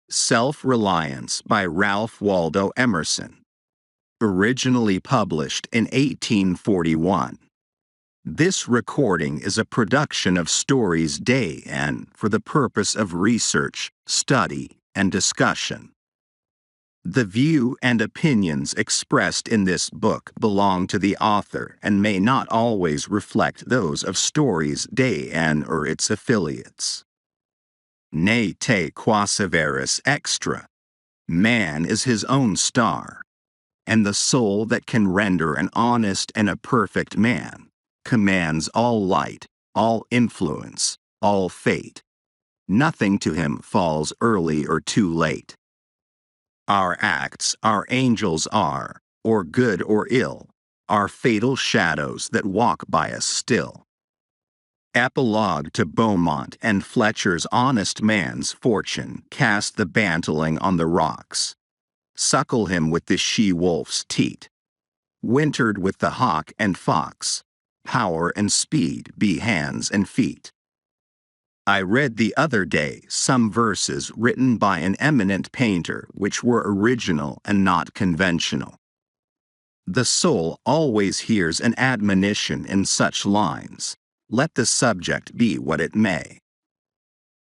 Self-Reliance by Ralph Waldo Emerson. Originally published in 1841. This recording is a production of Stories Day and for the purpose of research, study, and discussion. The view and opinions expressed in this book belong to the author and may not always reflect those of Stories Day and or its affiliates. Ne te quaseveris extra. Man is his own star, and the soul that can render an honest and a perfect man commands all light, all influence, all fate. Nothing to him falls early or too late. Our acts, our angels are, or good or ill, are fatal shadows that walk by us still. Epilogue to Beaumont and Fletcher's Honest Man's Fortune. Cast the bantling on the rocks. Suckle him with the she-wolf's teat. Wintered with the hawk and fox. Power and speed be hands and feet. I read the other day some verses written by an eminent painter which were original and not conventional. The soul always hears an admonition in such lines. Let the subject be what it may.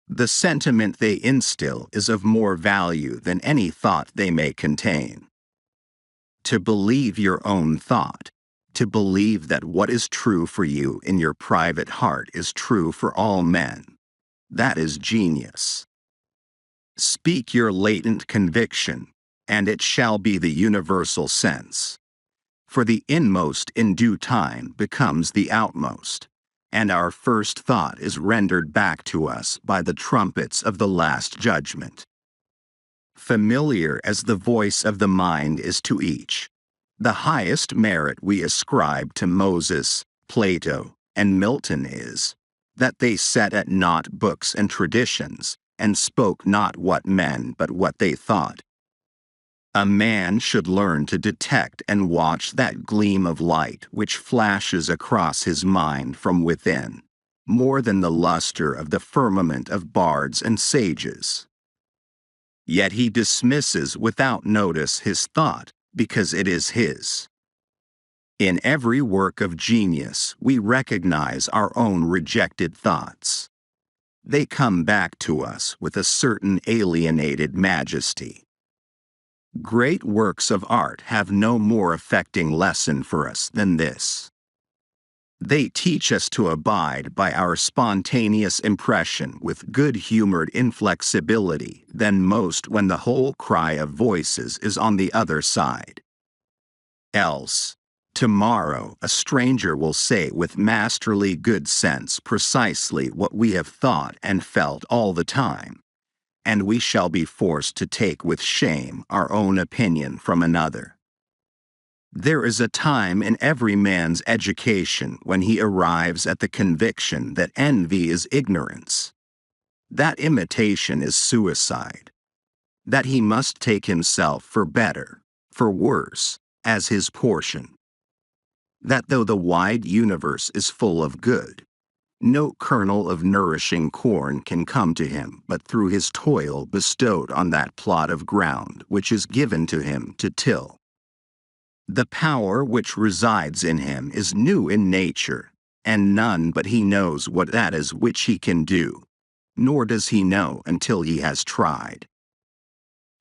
The sentiment they instill is of more value than any thought they may contain. To believe your own thought, to believe that what is true for you in your private heart is true for all men, that is genius. Speak your latent conviction, and it shall be the universal sense. For the inmost in due time becomes the outmost, and our first thought is rendered back to us by the trumpets of the last judgment. Familiar as the voice of the mind is to each, the highest merit we ascribe to Moses, Plato, and Milton is, that they set at naught books and traditions, and spoke not what men but what they thought. A man should learn to detect and watch that gleam of light which flashes across his mind from within, more than the luster of the firmament of bards and sages. Yet he dismisses without notice his thought, because it is his. In every work of genius we recognize our own rejected thoughts. They come back to us with a certain alienated majesty. Great works of art have no more affecting lesson for us than this. They teach us to abide by our spontaneous impression with good-humored inflexibility than most when the whole cry of voices is on the other side. Else, tomorrow a stranger will say with masterly good sense precisely what we have thought and felt all the time, and we shall be forced to take with shame our own opinion from another. There is a time in every man's education when he arrives at the conviction that envy is ignorance, that imitation is suicide, that he must take himself for better, for worse, as his portion, that though the wide universe is full of good, no kernel of nourishing corn can come to him but through his toil bestowed on that plot of ground which is given to him to till. The power which resides in him is new in nature, and none but he knows what that is which he can do, nor does he know until he has tried.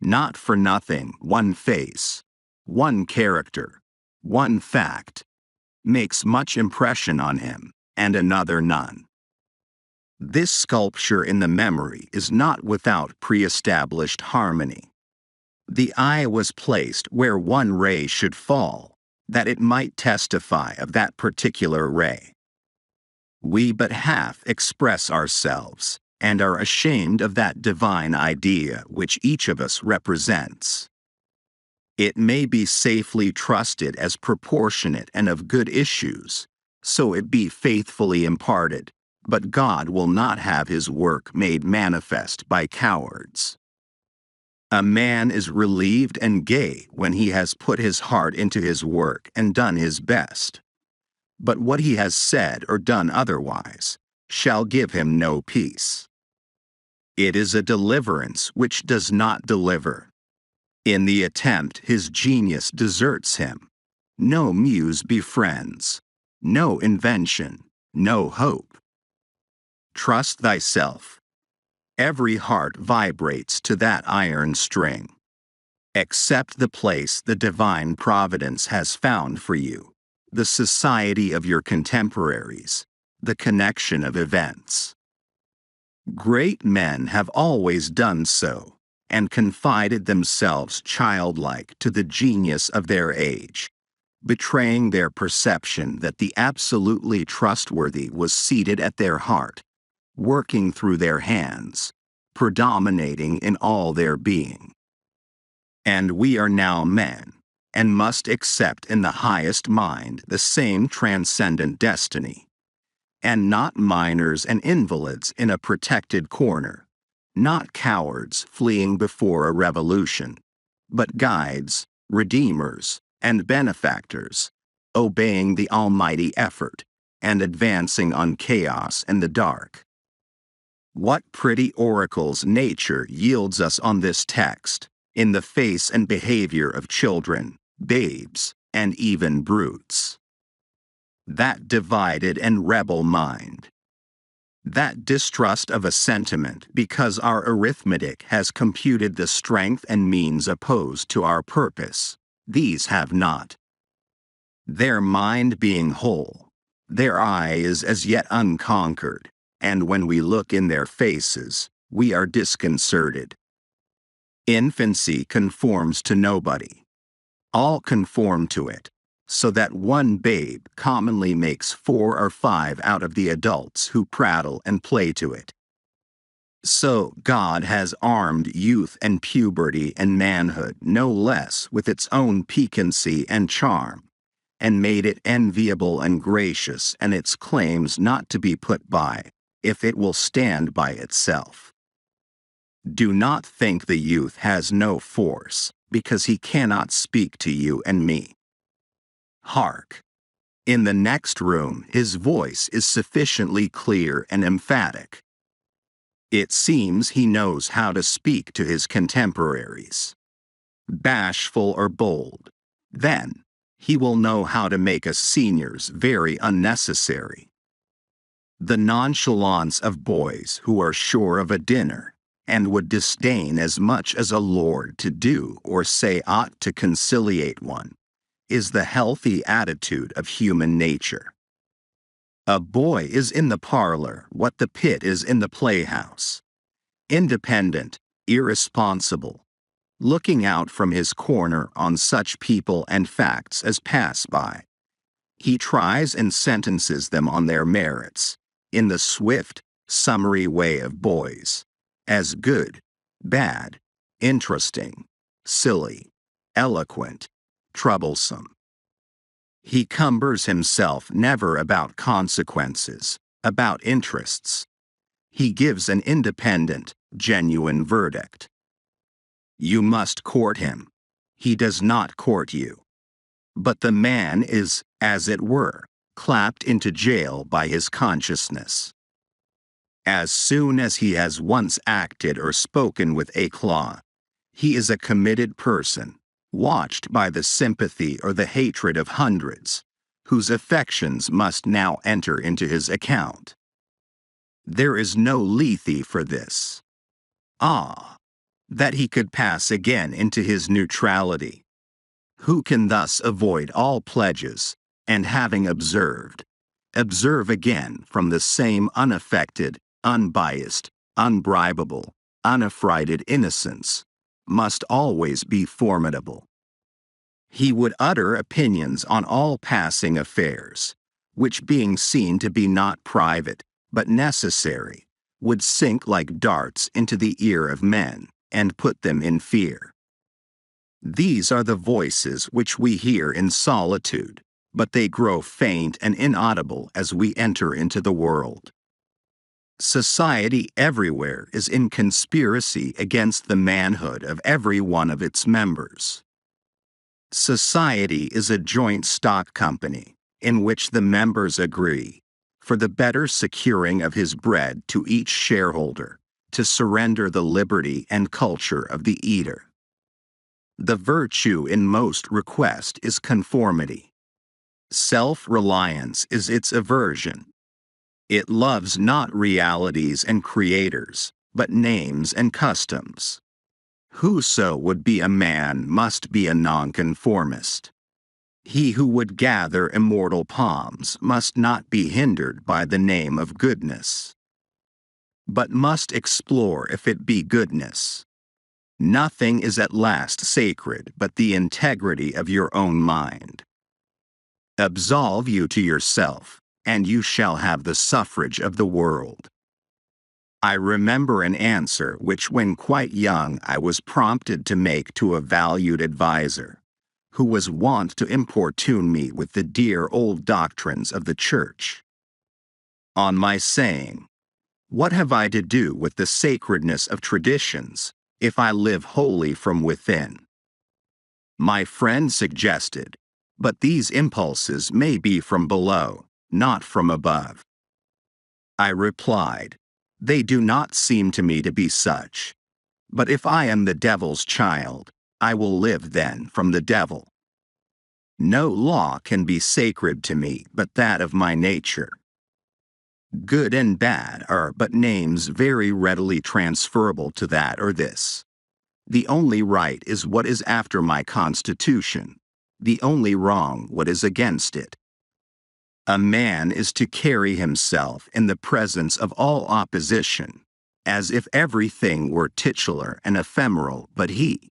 Not for nothing one face, one character, one fact, makes much impression on him, and another none. This sculpture in the memory is not without pre-established harmony. The eye was placed where one ray should fall, that it might testify of that particular ray. We but half express ourselves, and are ashamed of that divine idea which each of us represents. It may be safely trusted as proportionate and of good issues, so it be faithfully imparted, but God will not have his work made manifest by cowards. A man is relieved and gay when he has put his heart into his work and done his best. But what he has said or done otherwise shall give him no peace. It is a deliverance which does not deliver. In the attempt, his genius deserts him. No muse befriends, no invention, no hope. Trust thyself. Every heart vibrates to that iron string. Accept the place the divine providence has found for you, the society of your contemporaries, the connection of events. Great men have always done so, and confided themselves childlike to the genius of their age, betraying their perception that the absolutely trustworthy was seated at their heart, working through their hands, predominating in all their being. And we are now men, and must accept in the highest mind the same transcendent destiny, and not minors and invalids in a protected corner, not cowards fleeing before a revolution, but guides, redeemers, and benefactors, obeying the almighty effort, and advancing on chaos and the dark. What pretty oracles nature yields us on this text, in the face and behavior of children, babes, and even brutes. That divided and rebel mind. That distrust of a sentiment because our arithmetic has computed the strength and means opposed to our purpose, these have not. Their mind being whole, their eye is as yet unconquered, and when we look in their faces, we are disconcerted. Infancy conforms to nobody. All conform to it, so that one babe commonly makes 4 or 5 out of the adults who prattle and play to it. So God has armed youth and puberty and manhood no less with its own piquancy and charm, and made it enviable and gracious and its claims not to be put by, if it will stand by itself. Do not think the youth has no force, because he cannot speak to you and me. Hark! In the next room his voice is sufficiently clear and emphatic. It seems he knows how to speak to his contemporaries. Bashful or bold, then, he will know how to make us seniors very unnecessary. The nonchalance of boys who are sure of a dinner, and would disdain as much as a lord to do or say aught to conciliate one, is the healthy attitude of human nature. A boy is in the parlor what the pit is in the playhouse. Independent, irresponsible, looking out from his corner on such people and facts as pass by. He tries and sentences them on their merits, in the swift, summary way of boys, as good, bad, interesting, silly, eloquent, troublesome. He cumbers himself never about consequences, about interests. He gives an independent, genuine verdict. You must court him. He does not court you. But the man is, as it were, clapped into jail by his consciousness. As soon as he has once acted or spoken with éclat, he is a committed person, watched by the sympathy or the hatred of hundreds, whose affections must now enter into his account. There is no Lethe for this. Ah, that he could pass again into his neutrality. Who can thus avoid all pledges, and having observed, observe again from the same unaffected, unbiased, unbribable, unaffrighted innocence, must always be formidable. He would utter opinions on all passing affairs, which being seen to be not private, but necessary, would sink like darts into the ear of men, and put them in fear. These are the voices which we hear in solitude, but they grow faint and inaudible as we enter into the world. Society everywhere is in conspiracy against the manhood of every one of its members. Society is a joint stock company, in which the members agree, for the better securing of his bread to each shareholder, to surrender the liberty and culture of the eater. The virtue in most request is conformity. Self-reliance is its aversion. It loves not realities and creators, but names and customs. Whoso would be a man must be a nonconformist. He who would gather immortal palms must not be hindered by the name of goodness, but must explore if it be goodness. Nothing is at last sacred but the integrity of your own mind. Absolve you to yourself, and you shall have the suffrage of the world. I remember an answer which when quite young I was prompted to make to a valued adviser, who was wont to importune me with the dear old doctrines of the Church. On my saying, "What have I to do with the sacredness of traditions, if I live wholly from within?" My friend suggested, "But these impulses may be from below, not from above." I replied, "They do not seem to me to be such. But if I am the devil's child, I will live then from the devil. No law can be sacred to me but that of my nature. Good and bad are but names very readily transferable to that or this. The only right is what is after my constitution, the only wrong what is against it. A man is to carry himself in the presence of all opposition, as if everything were titular and ephemeral but he.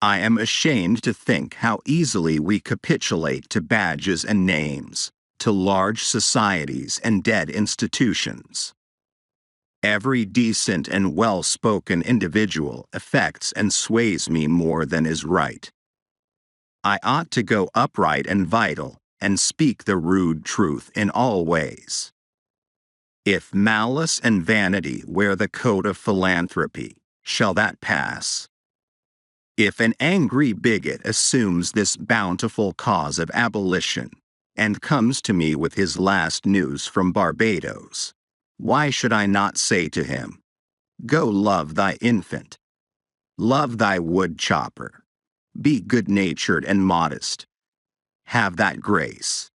I am ashamed to think how easily we capitulate to badges and names, to large societies and dead institutions. Every decent and well-spoken individual affects and sways me more than is right. I ought to go upright and vital, and speak the rude truth in all ways. If malice and vanity wear the coat of philanthropy, shall that pass? If an angry bigot assumes this bountiful cause of abolition, and comes to me with his last news from Barbados, why should I not say to him, "Go love thy infant. Love thy wood chopper. Be good-natured and modest. Have that grace.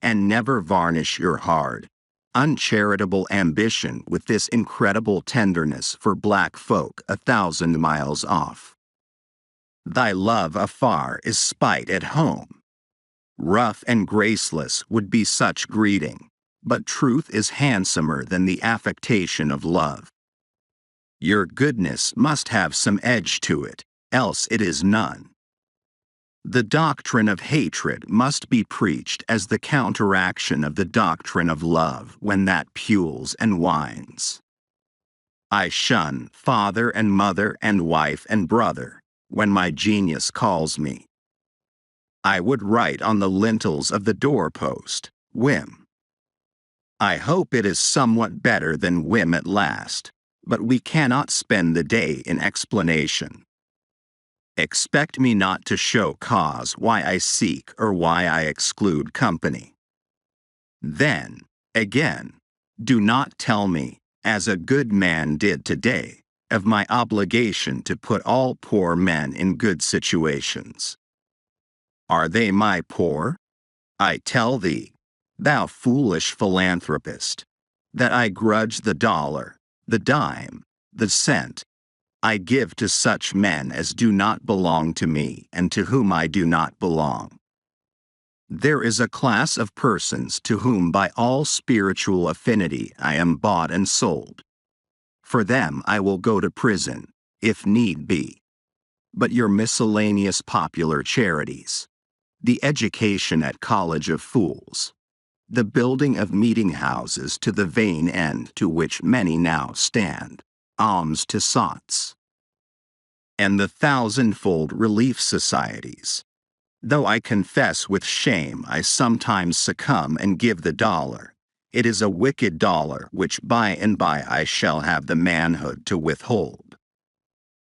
And never varnish your hard, uncharitable ambition with this incredible tenderness for black folk 1,000 miles off. Thy love afar is spite at home. Rough and graceless would be such greeting, but truth is handsomer than the affectation of love. Your goodness must have some edge to it, else it is none. The doctrine of hatred must be preached as the counteraction of the doctrine of love when that pules and whines. I shun father and mother and wife and brother when my genius calls me. I would write on the lintels of the doorpost, whim. I hope it is somewhat better than whim at last, but we cannot spend the day in explanation. Expect me not to show cause why I seek or why I exclude company. Then, again, do not tell me, as a good man did today, of my obligation to put all poor men in good situations. Are they my poor? I tell thee, thou foolish philanthropist, that I grudge the dollar, the dime, the cent, I give to such men as do not belong to me and to whom I do not belong. There is a class of persons to whom by all spiritual affinity I am bought and sold. For them I will go to prison, if need be. But your miscellaneous popular charities, the education at college of fools, the building of meeting houses to the vain end to which many now stand, alms to sots, and the thousandfold relief societies. Though I confess with shame I sometimes succumb and give the dollar, it is a wicked dollar which by and by I shall have the manhood to withhold.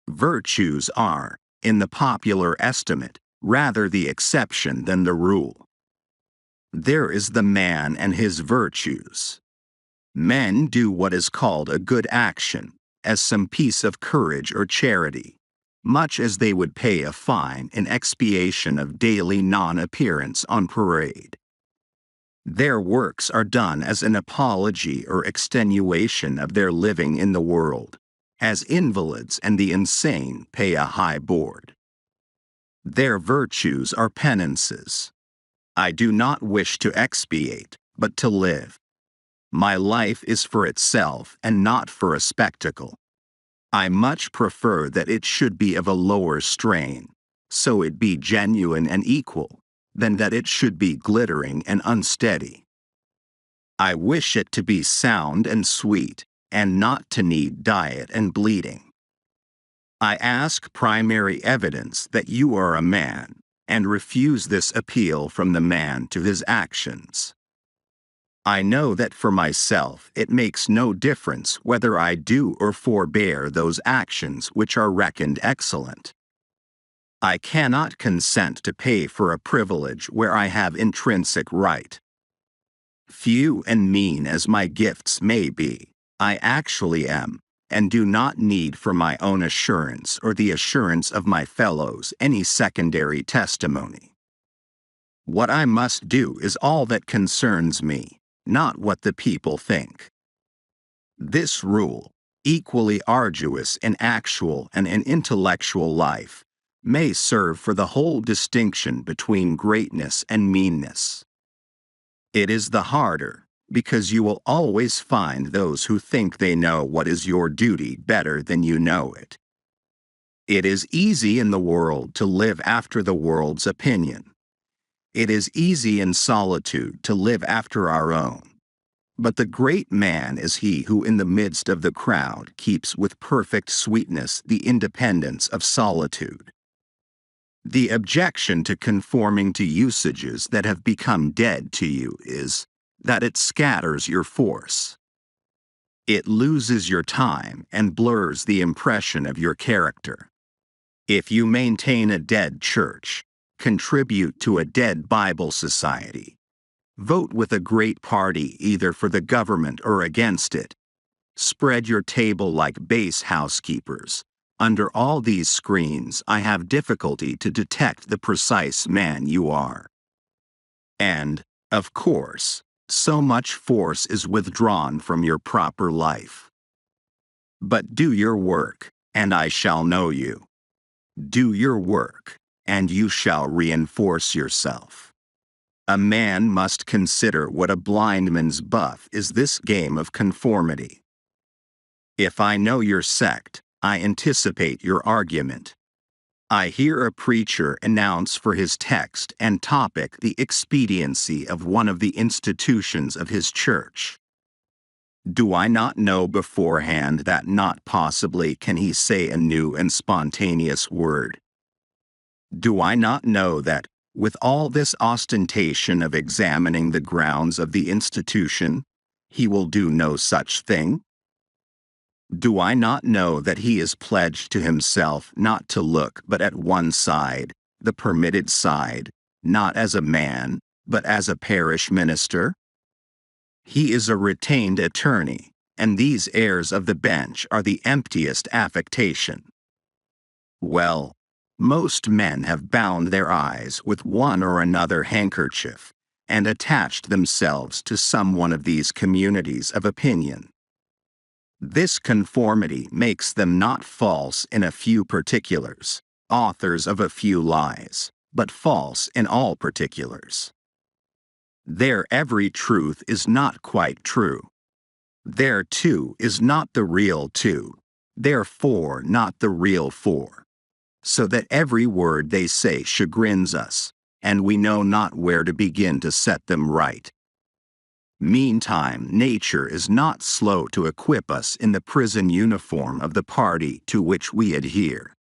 Virtues are, in the popular estimate, rather the exception than the rule. There is the man and his virtues. Men do what is called a good action, as some piece of courage or charity, much as they would pay a fine in expiation of daily non-appearance on parade. Their works are done as an apology or extenuation of their living in the world, as invalids and the insane pay a high board. Their virtues are penances. I do not wish to expiate, but to live. My life is for itself and not for a spectacle. I much prefer that it should be of a lower strain, so it be genuine and equal, than that it should be glittering and unsteady. I wish it to be sound and sweet, and not to need diet and bleeding. I ask primary evidence that you are a man, and refuse this appeal from the man to his actions. I know that for myself it makes no difference whether I do or forbear those actions which are reckoned excellent. I cannot consent to pay for a privilege where I have intrinsic right. Few and mean as my gifts may be, I actually am, and do not need for my own assurance or the assurance of my fellows any secondary testimony. What I must do is all that concerns me, not what the people think. This rule, equally arduous in actual and in intellectual life, may serve for the whole distinction between greatness and meanness. It is the harder, because you will always find those who think they know what is your duty better than you know it. It is easy in the world to live after the world's opinion. It is easy in solitude to live after our own. But the great man is he who in the midst of the crowd keeps with perfect sweetness the independence of solitude. The objection to conforming to usages that have become dead to you is that it scatters your force. It loses your time and blurs the impression of your character. If you maintain a dead church, contribute to a dead Bible society, vote with a great party either for the government or against it, spread your table like base housekeepers, under all these screens I have difficulty to detect the precise man you are. And, of course, so much force is withdrawn from your proper life. But do your work, and I shall know you. Do your work, and you shall reinforce yourself. A man must consider what a blindman's buff is this game of conformity. If I know your sect, I anticipate your argument. I hear a preacher announce for his text and topic the expediency of one of the institutions of his church. Do I not know beforehand that not possibly can he say a new and spontaneous word? Do I not know that, with all this ostentation of examining the grounds of the institution, he will do no such thing? Do I not know that he is pledged to himself not to look but at one side, the permitted side, not as a man, but as a parish minister? He is a retained attorney, and these airs of the bench are the emptiest affectation. Well, most men have bound their eyes with one or another handkerchief, and attached themselves to some one of these communities of opinion. This conformity makes them not false in a few particulars, authors of a few lies, but false in all particulars. Their every truth is not quite true. Their two is not the real two, their four not the real four. So that every word they say chagrins us, and we know not where to begin to set them right. Meantime, nature is not slow to equip us in the prison uniform of the party to which we adhere.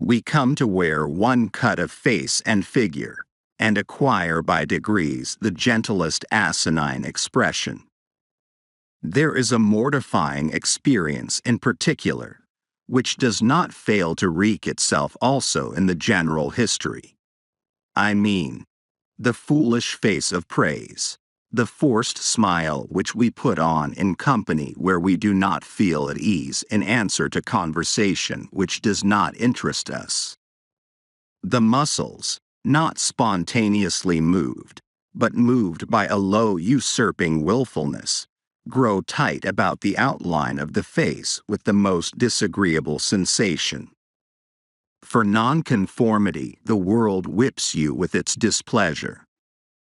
We come to wear one cut of face and figure, and acquire by degrees the gentlest asinine expression. There is a mortifying experience in particular, which does not fail to wreak itself also in the general history. I mean, the foolish face of praise, the forced smile which we put on in company where we do not feel at ease in answer to conversation which does not interest us. The muscles, not spontaneously moved, but moved by a low usurping willfulness, grow tight about the outline of the face with the most disagreeable sensation. For nonconformity, the world whips you with its displeasure.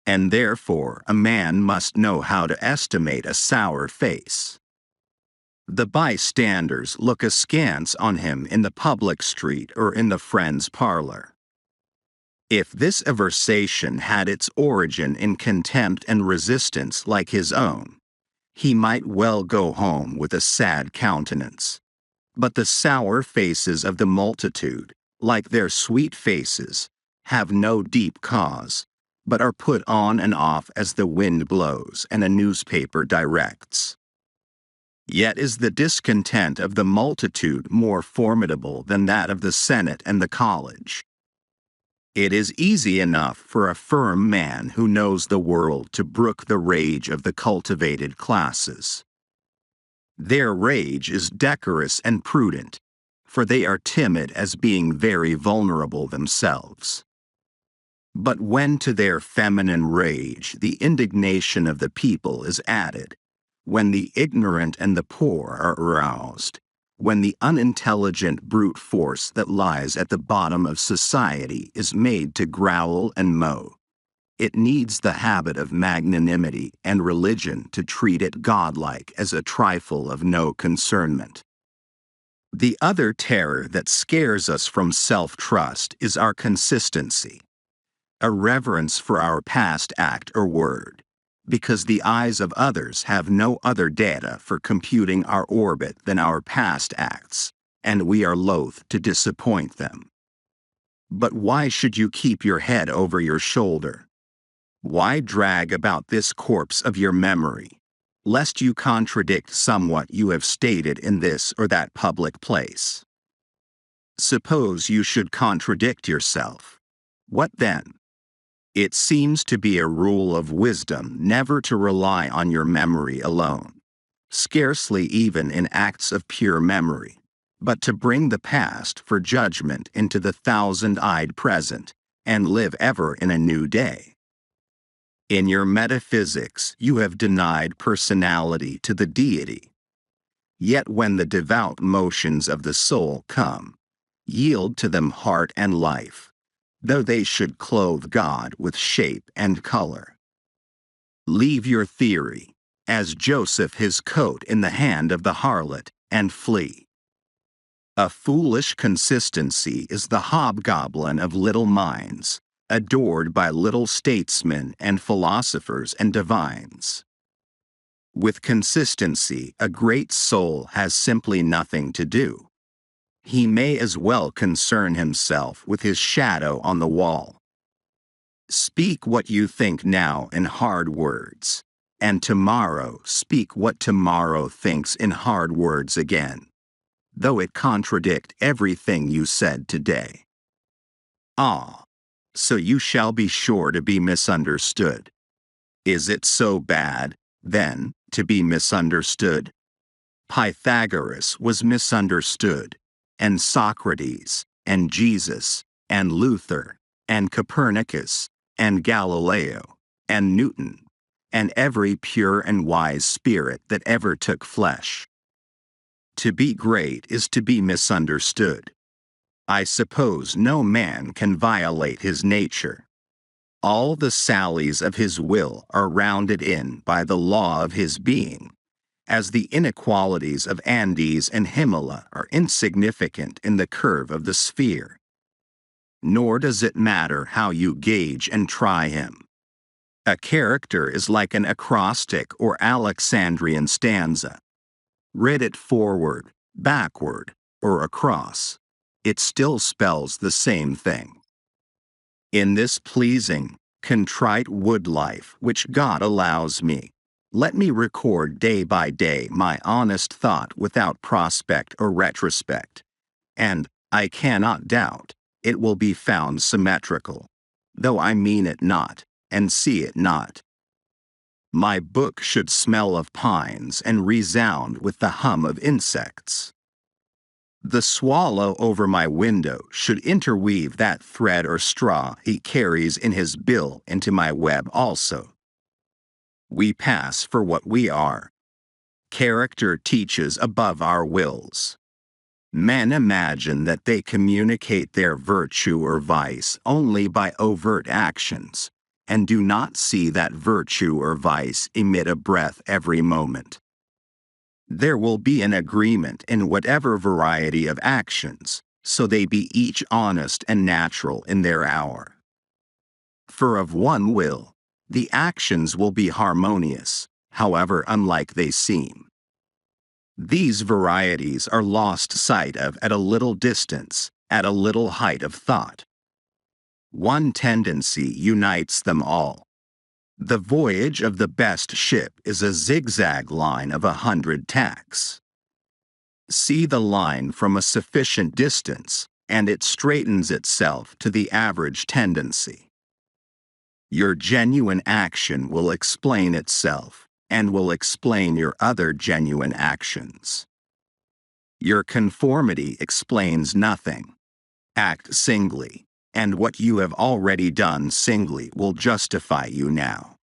And therefore a man must know how to estimate a sour face. The bystanders look askance on him in the public street or in the friend's parlor. If this aversation had its origin in contempt and resistance like his own, he might well go home with a sad countenance. But the sour faces of the multitude, like their sweet faces, have no deep cause, but are put on and off as the wind blows and a newspaper directs. Yet is the discontent of the multitude more formidable than that of the Senate and the college. It is easy enough for a firm man who knows the world to brook the rage of the cultivated classes. Their rage is decorous and prudent, for they are timid as being very vulnerable themselves. But when to their feminine rage the indignation of the people is added, when the ignorant and the poor are aroused, when the unintelligent brute force that lies at the bottom of society is made to growl and mow, it needs the habit of magnanimity and religion to treat it godlike as a trifle of no concernment. The other terror that scares us from self-trust is our consistency, a reverence for our past act or word, because the eyes of others have no other data for computing our orbit than our past acts, and we are loath to disappoint them. But why should you keep your head over your shoulder? Why drag about this corpse of your memory, lest you contradict somewhat you have stated in this or that public place? Suppose you should contradict yourself. What then? It seems to be a rule of wisdom never to rely on your memory alone, scarcely even in acts of pure memory, but to bring the past for judgment into the thousand-eyed present, and live ever in a new day. In your metaphysics you have denied personality to the deity. Yet when the devout motions of the soul come, yield to them heart and life, though they should clothe God with shape and color. Leave your theory, as Joseph his coat in the hand of the harlot, and flee. A foolish consistency is the hobgoblin of little minds, adored by little statesmen and philosophers and divines. With consistency, a great soul has simply nothing to do. He may as well concern himself with his shadow on the wall. Speak what you think now in hard words, and tomorrow speak what tomorrow thinks in hard words again, though it contradict everything you said today. Ah, so you shall be sure to be misunderstood. Is it so bad, then, to be misunderstood? Pythagoras was misunderstood, and Socrates, and Jesus, and Luther, and Copernicus, and Galileo, and Newton, and every pure and wise spirit that ever took flesh. To be great is to be misunderstood. I suppose no man can violate his nature. All the sallies of his will are rounded in by the law of his being, as the inequalities of Andes and Himalaya are insignificant in the curve of the sphere. Nor does it matter how you gauge and try him. A character is like an acrostic or Alexandrian stanza. Read it forward, backward, or across, it still spells the same thing. In this pleasing, contrite wood life which God allows me, let me record day by day my honest thought without prospect or retrospect, and, I cannot doubt, it will be found symmetrical, though I mean it not, and see it not. My book should smell of pines and resound with the hum of insects. The swallow over my window should interweave that thread or straw he carries in his bill into my web also. We pass for what we are. Character teaches above our wills. Men imagine that they communicate their virtue or vice only by overt actions, and do not see that virtue or vice emit a breath every moment. There will be an agreement in whatever variety of actions, so they be each honest and natural in their hour. For of one will, the actions will be harmonious, however unlike they seem. These varieties are lost sight of at a little distance, at a little height of thought. One tendency unites them all. The voyage of the best ship is a zigzag line of 100 tacks. See the line from a sufficient distance, and it straightens itself to the average tendency. Your genuine action will explain itself, and will explain your other genuine actions. Your conformity explains nothing. Act singly, and what you have already done singly will justify you now.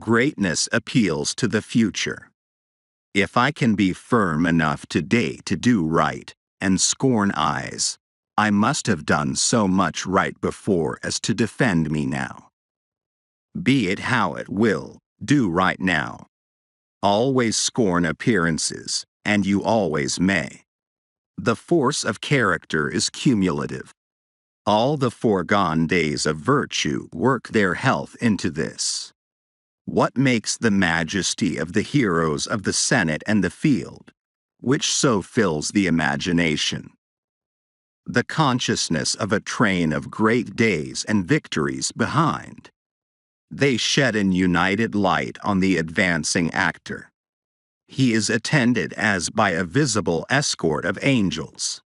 Greatness appeals to the future. If I can be firm enough today to do right, and scorn eyes, I must have done so much right before as to defend me now. Be it how it will, do right now. Always scorn appearances, and you always may. The force of character is cumulative. All the foregone days of virtue work their health into this. What makes the majesty of the heroes of the Senate and the field, which so fills the imagination? The consciousness of a train of great days and victories behind. They shed an united light on the advancing actor. He is attended as by a visible escort of angels.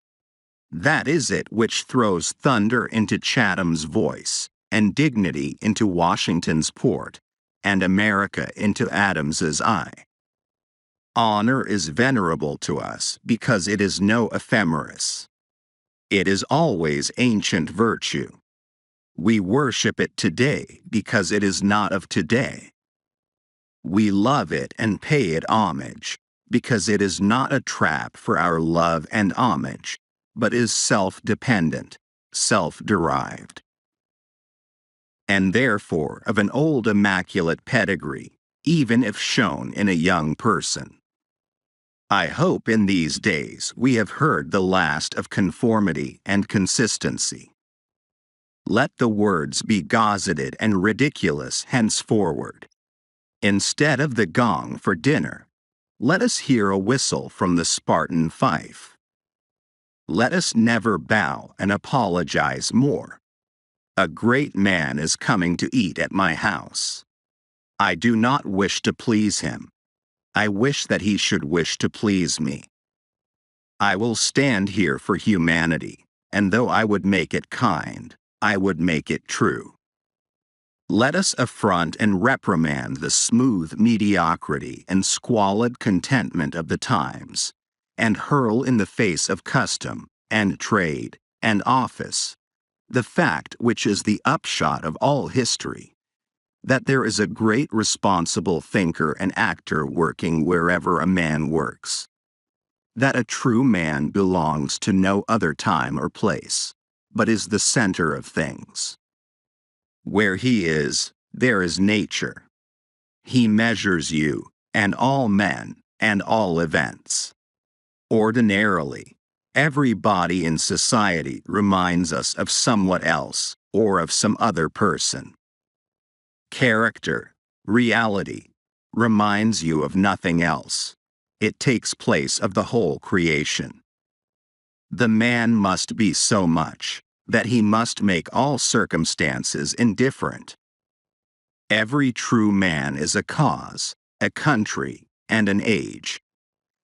That is it which throws thunder into Chatham's voice, and dignity into Washington's port, and America into Adams's eye. Honor is venerable to us because it is no ephemeris. It is always ancient virtue. We worship it today because it is not of today. We love it and pay it homage because it is not a trap for our love and homage, but is self-dependent, self-derived, and therefore of an old immaculate pedigree, even if shown in a young person. I hope in these days we have heard the last of conformity and consistency. Let the words be gauzeted and ridiculous henceforward. Instead of the gong for dinner, let us hear a whistle from the Spartan fife. Let us never bow and apologize more. A great man is coming to eat at my house. I do not wish to please him. I wish that he should wish to please me. I will stand here for humanity, and though I would make it kind, I would make it true. Let us affront and reprimand the smooth mediocrity and squalid contentment of the times, and hurl in the face of custom, and trade, and office, the fact which is the upshot of all history, that there is a great responsible thinker and actor working wherever a man works, that a true man belongs to no other time or place, but is the center of things. Where he is, there is nature. He measures you, and all men, and all events. Ordinarily, every body in society reminds us of somewhat else, or of some other person. Character, reality, reminds you of nothing else. It takes place of the whole creation. The man must be so much, that he must make all circumstances indifferent. Every true man is a cause, a country, and an age,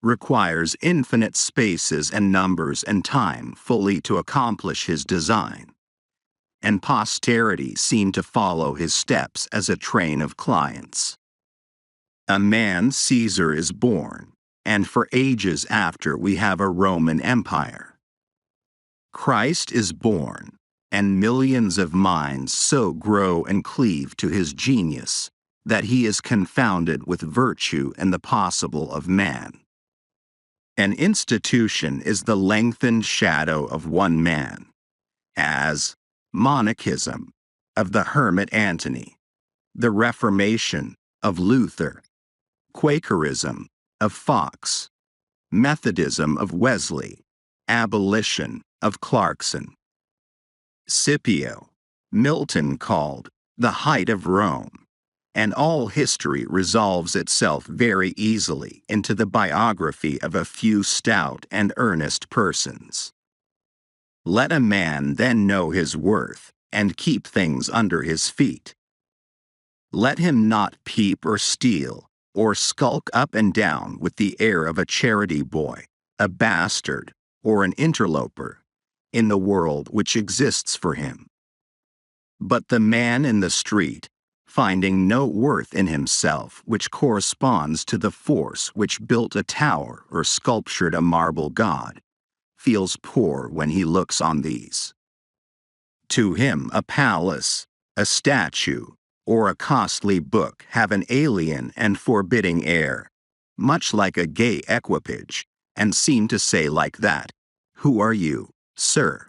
requires infinite spaces and numbers and time fully to accomplish his design, and posterity seem to follow his steps as a train of clients. A man Caesar is born, and for ages after we have a Roman Empire. Christ is born, and millions of minds so grow and cleave to his genius that he is confounded with virtue and the possible of man. An institution is the lengthened shadow of one man, as monachism of the hermit Antony, the Reformation of Luther, Quakerism of Fox, Methodism of Wesley, abolition of Clarkson. Scipio, Milton called the height of Rome, and all history resolves itself very easily into the biography of a few stout and earnest persons. Let a man then know his worth and keep things under his feet. Let him not peep or steal, or skulk up and down with the air of a charity boy, a bastard, or an interloper, in the world which exists for him. But the man in the street, finding no worth in himself which corresponds to the force which built a tower or sculptured a marble god, feels poor when he looks on these. To him a palace, a statue, or a costly book have an alien and forbidding air, much like a gay equipage, and seem to say like that, "Who are you, sir?"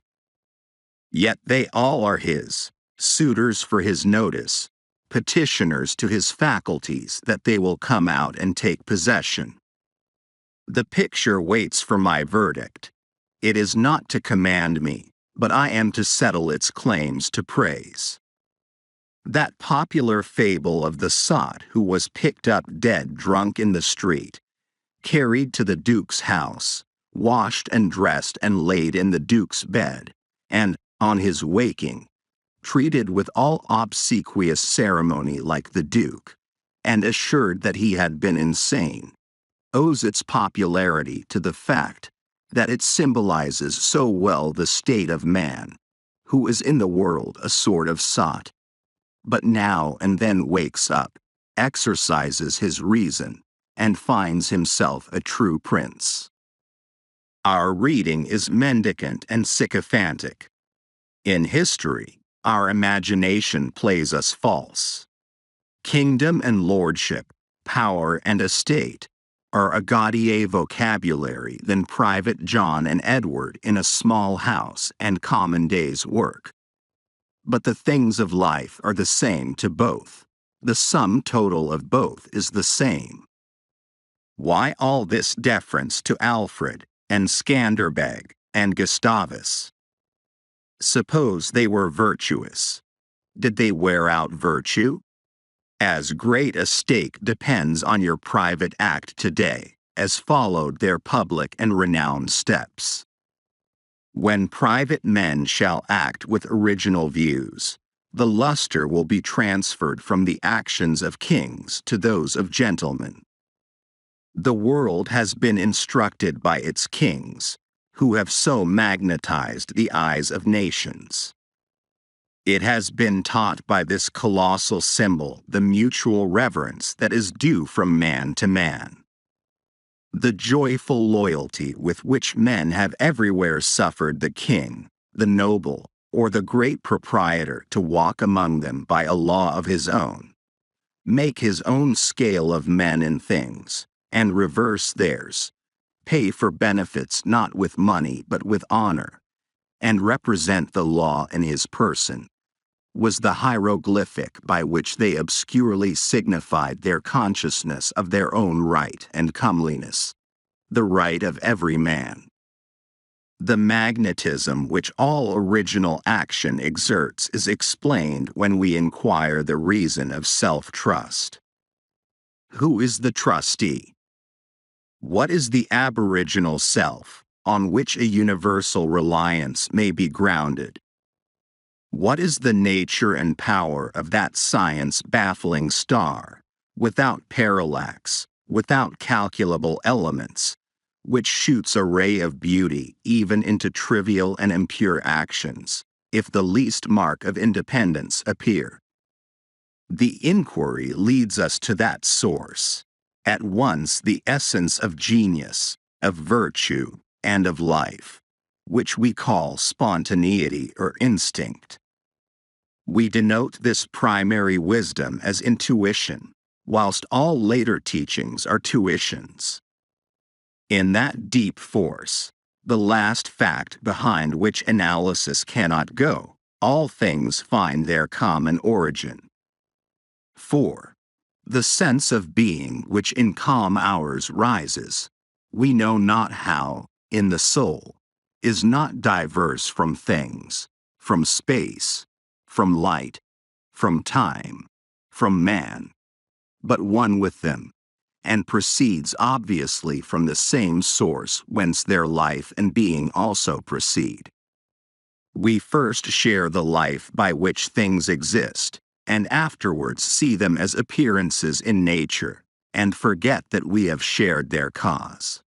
Yet they all are his, suitors for his notice, petitioners to his faculties that they will come out and take possession. The picture waits for my verdict. It is not to command me, but I am to settle its claims to praise. That popular fable of the sot who was picked up dead drunk in the street, carried to the Duke's house, washed and dressed and laid in the Duke's bed, and, on his waking, treated with all obsequious ceremony like the Duke, and assured that he had been insane, owes its popularity to the fact that it symbolizes so well the state of man, who is in the world a sort of sot, but now and then wakes up, exercises his reason, and finds himself a true prince. Our reading is mendicant and sycophantic. In history, our imagination plays us false. Kingdom and lordship, power and estate, are a gaudier vocabulary than Private John and Edward in a small house and common day's work. But the things of life are the same to both. The sum total of both is the same. Why all this deference to Alfred and Skanderbeg and Gustavus? Suppose they were virtuous. Did they wear out virtue? As great a stake depends on your private act today as followed their public and renowned steps. When private men shall act with original views, the luster will be transferred from the actions of kings to those of gentlemen. The world has been instructed by its kings, who have so magnetized the eyes of nations. It has been taught by this colossal symbol the mutual reverence that is due from man to man. The joyful loyalty with which men have everywhere suffered the king, the noble, or the great proprietor to walk among them by a law of his own, make his own scale of men and things, and reverse theirs, pay for benefits not with money but with honor, and represent the law in his person, was the hieroglyphic by which they obscurely signified their consciousness of their own right and comeliness, the right of every man. The magnetism which all original action exerts is explained when we inquire the reason of self-trust. Who is the trustee? What is the aboriginal self, on which a universal reliance may be grounded? What is the nature and power of that science-baffling star, without parallax, without calculable elements, which shoots a ray of beauty even into trivial and impure actions, if the least mark of independence appear? The inquiry leads us to that source, at once the essence of genius, of virtue, and of life, which we call spontaneity or instinct. We denote this primary wisdom as intuition, whilst all later teachings are tuitions. In that deep force, the last fact behind which analysis cannot go, all things find their common origin. 4. The sense of being which in calm hours rises, we know not how, in the soul, is not diverse from things, from space, from light, from time, from man, but one with them, and proceeds obviously from the same source whence their life and being also proceed. We first share the life by which things exist, and afterwards see them as appearances in nature, and forget that we have shared their cause.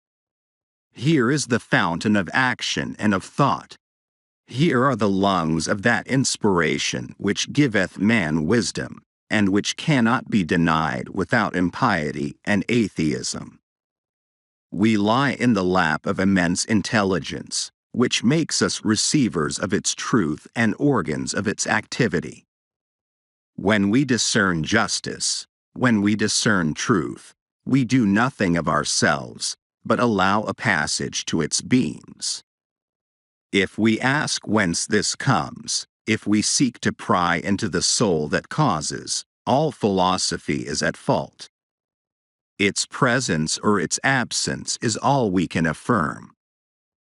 Here is the fountain of action and of thought. Here are the lungs of that inspiration which giveth man wisdom, and which cannot be denied without impiety and atheism. We lie in the lap of immense intelligence, which makes us receivers of its truth and organs of its activity. When we discern justice, when we discern truth, we do nothing of ourselves, but allow a passage to its beams. If we ask whence this comes, if we seek to pry into the soul that causes, all philosophy is at fault. Its presence or its absence is all we can affirm.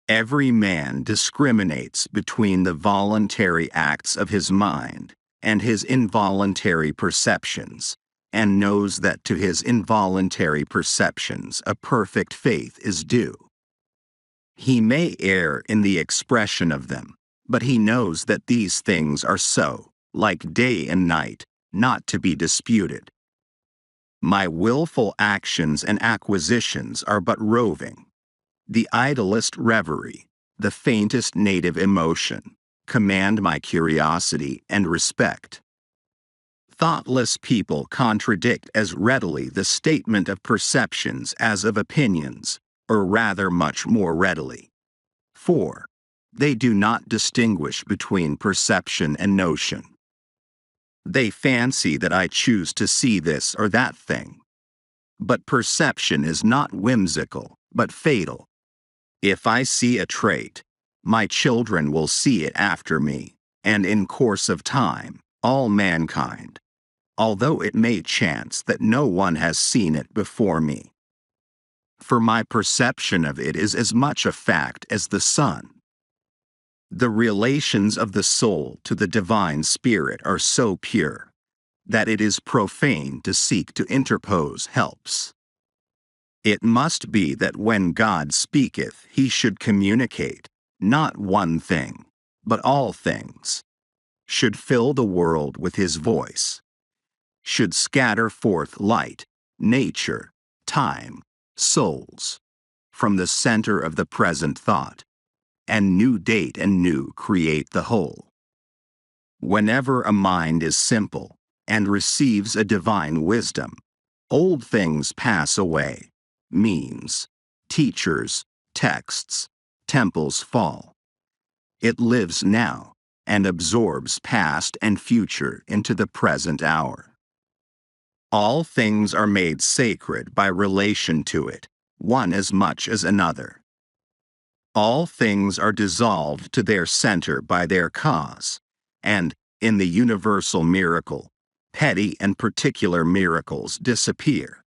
Every man discriminates between the voluntary acts of his mind and his involuntary perceptions, and knows that to his involuntary perceptions a perfect faith is due. He may err in the expression of them, but he knows that these things are so, like day and night, not to be disputed. My willful actions and acquisitions are but roving. The idlest reverie, the faintest native emotion, command my curiosity and respect. Thoughtless people contradict as readily the statement of perceptions as of opinions, or rather much more readily. 4. They do not distinguish between perception and notion. They fancy that I choose to see this or that thing. But perception is not whimsical, but fatal. If I see a trait, my children will see it after me, and in course of time, all mankind, although it may chance that no one has seen it before me. For my perception of it is as much a fact as the sun. The relations of the soul to the divine spirit are so pure, that it is profane to seek to interpose helps. It must be that when God speaketh he should communicate, not one thing, but all things, should fill the world with his voice, should scatter forth light, nature, time, souls, from the center of the present thought, and new date and new create the whole. Whenever a mind is simple, and receives a divine wisdom, old things pass away, means, teachers, texts, temples fall. It lives now, and absorbs past and future into the present hour. All things are made sacred by relation to it, one as much as another. All things are dissolved to their center by their cause, and, in the universal miracle, petty and particular miracles disappear.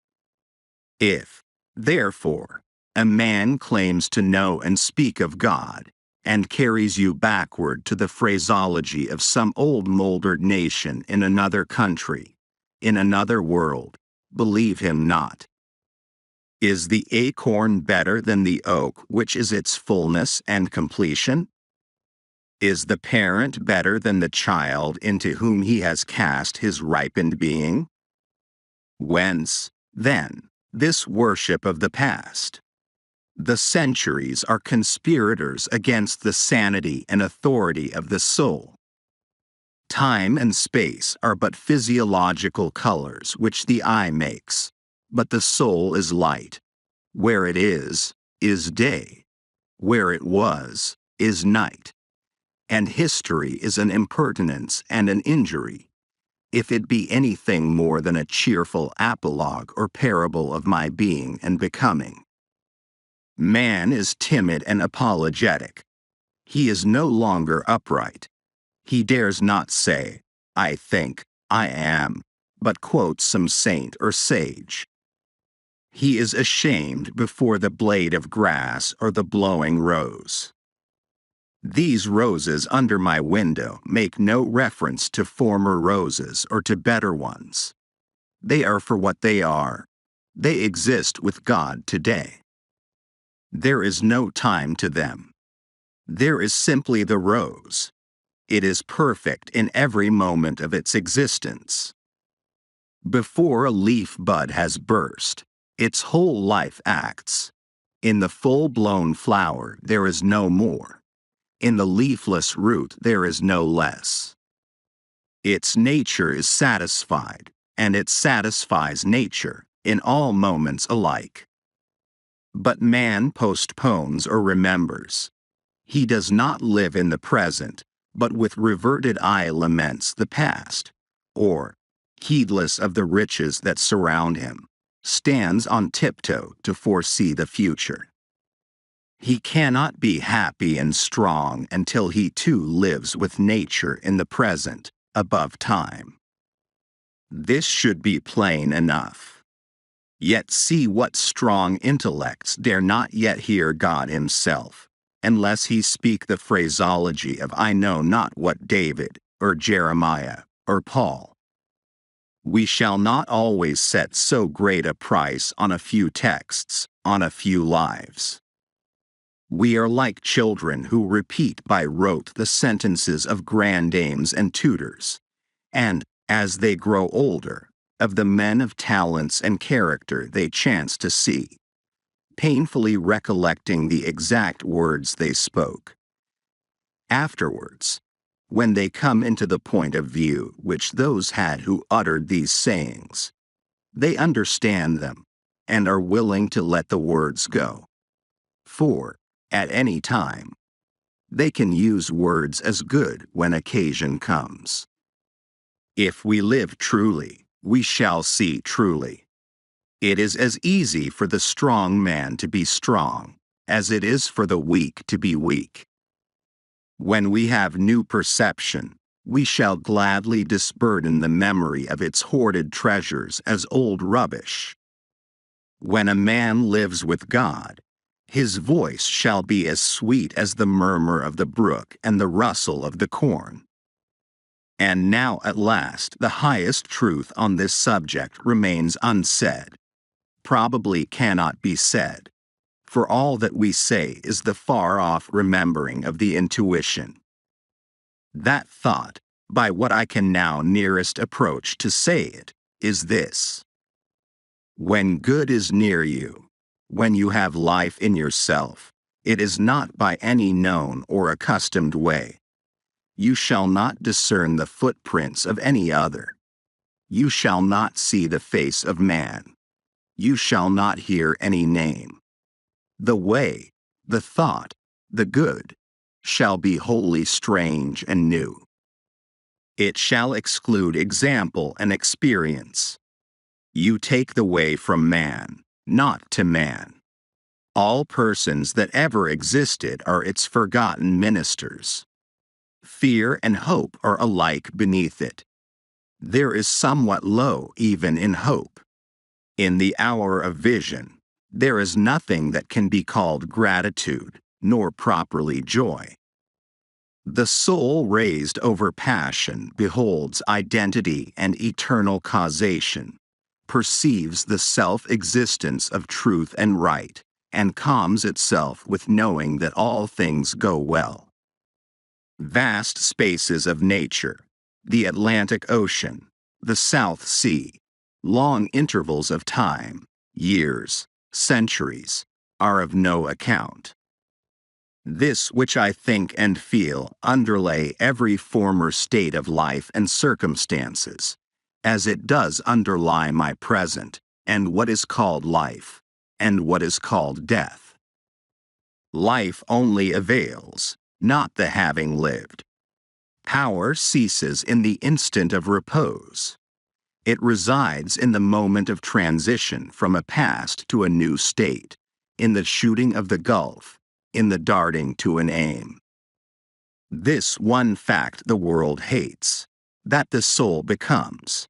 If, therefore, a man claims to know and speak of God, and carries you backward to the phraseology of some old mouldered nation in another country, in another world, believe him not. Is the acorn better than the oak which is its fullness and completion? Is the parent better than the child into whom he has cast his ripened being? Whence, then, this worship of the past? The centuries are conspirators against the sanity and authority of the soul. Time and space are but physiological colors which the eye makes. But the soul is light. Where it is day. Where it was, is night. And history is an impertinence and an injury, if it be anything more than a cheerful apologue or parable of my being and becoming. Man is timid and apologetic. He is no longer upright. He dares not say, I think, I am, but quotes some saint or sage. He is ashamed before the blade of grass or the blowing rose. These roses under my window make no reference to former roses or to better ones. They are for what they are. They exist with God today. There is no time to them. There is simply the rose. It is perfect in every moment of its existence. Before a leaf bud has burst, its whole life acts. In the full-blown flower there is no more. In the leafless root there is no less. Its nature is satisfied, and it satisfies nature, in all moments alike. But man postpones or remembers. He does not live in the present, but with reverted eye laments the past, or, heedless of the riches that surround him, stands on tiptoe to foresee the future. He cannot be happy and strong until he too lives with nature in the present, above time. This should be plain enough. Yet see what strong intellects dare not yet hear God himself, unless he speak the phraseology of I know not what David, or Jeremiah, or Paul. We shall not always set so great a price on a few texts, on a few lives. We are like children who repeat by rote the sentences of grandames and tutors, and, as they grow older, of the men of talents and character they chance to see, painfully recollecting the exact words they spoke. Afterwards, when they come into the point of view which those had who uttered these sayings, they understand them, and are willing to let the words go. For, at any time, they can use words as good when occasion comes. If we live truly, we shall see truly. It is as easy for the strong man to be strong, as it is for the weak to be weak. When we have new perception, we shall gladly disburden the memory of its hoarded treasures as old rubbish. When a man lives with God, his voice shall be as sweet as the murmur of the brook and the rustle of the corn. And now at last the highest truth on this subject remains unsaid, probably cannot be said, for all that we say is the far-off remembering of the intuition. That thought, by what I can now nearest approach to say it, is this. When good is near you, when you have life in yourself, it is not by any known or accustomed way. You shall not discern the footprints of any other. You shall not see the face of man. You shall not hear any name. The way, the thought, the good, shall be wholly strange and new. It shall exclude example and experience. You take the way from man, not to man. All persons that ever existed are its forgotten ministers. Fear and hope are alike beneath it. There is somewhat low even in hope. In the hour of vision, there is nothing that can be called gratitude, nor properly joy. The soul raised over passion beholds identity and eternal causation, perceives the self-existence of truth and right, and calms itself with knowing that all things go well. Vast spaces of nature, the Atlantic Ocean, the South Sea, long intervals of time, years, centuries, are of no account. This which I think and feel underlay every former state of life and circumstances, as it does underlie my present, and what is called life, and what is called death. Life only avails, not the having lived. Power ceases in the instant of repose. It resides in the moment of transition from a past to a new state, in the shooting of the gulf, in the darting to an aim. This one fact the world hates, that the soul becomes.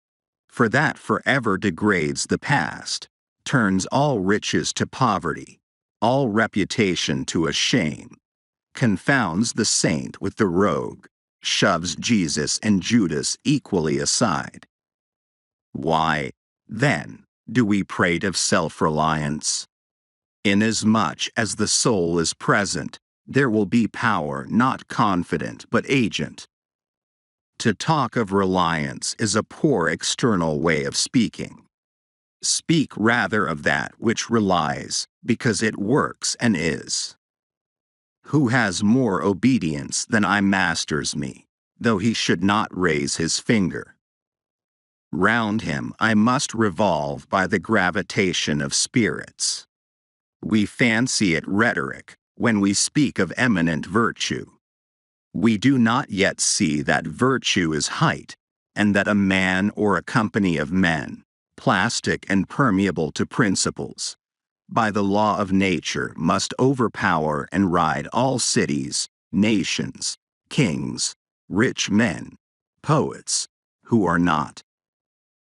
For that forever degrades the past, turns all riches to poverty, all reputation to a shame, confounds the saint with the rogue, shoves Jesus and Judas equally aside. Why, then, do we prate of self-reliance? Inasmuch as the soul is present, there will be power not confident but agent. To talk of reliance is a poor external way of speaking. Speak rather of that which relies, because it works and is. Who has more obedience than I masters me, though he should not raise his finger? Round him I must revolve by the gravitation of spirits. We fancy it rhetoric when we speak of eminent virtue. We do not yet see that virtue is height, and that a man or a company of men, plastic and permeable to principles, by the law of nature must overpower and ride all cities, nations, kings, rich men, poets, who are not.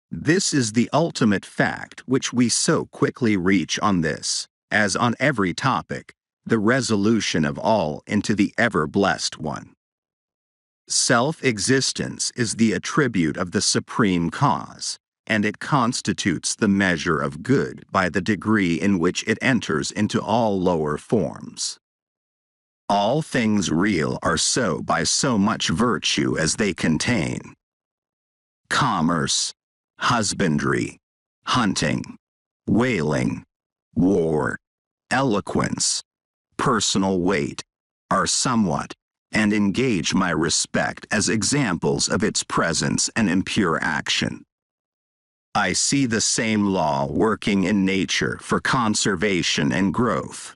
This is the ultimate fact which we so quickly reach on this, as on every topic, the resolution of all into the ever-blessed one. Self-existence is the attribute of the supreme cause, and it constitutes the measure of good by the degree in which it enters into all lower forms. All things real are so by so much virtue as they contain. Commerce, husbandry, hunting, whaling, war, eloquence, personal weight, are somewhat, and engage my respect as examples of its presence and impure action. I see the same law working in nature for conservation and growth.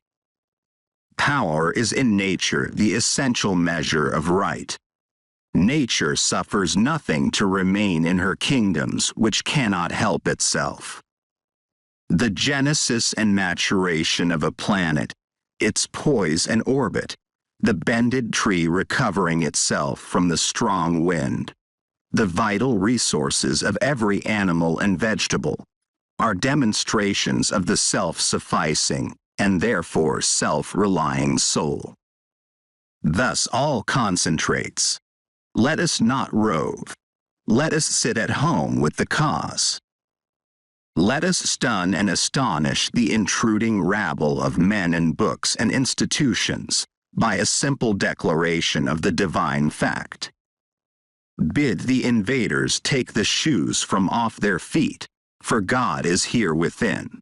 Power is in nature the essential measure of right. Nature suffers nothing to remain in her kingdoms which cannot help itself. The genesis and maturation of a planet, its poise and orbit, the bended tree recovering itself from the strong wind, the vital resources of every animal and vegetable, are demonstrations of the self-sufficing, and therefore self-relying soul. Thus all concentrates. Let us not rove. Let us sit at home with the cause. Let us stun and astonish the intruding rabble of men and books and institutions by a simple declaration of the divine fact. Bid the invaders take the shoes from off their feet, for God is here within.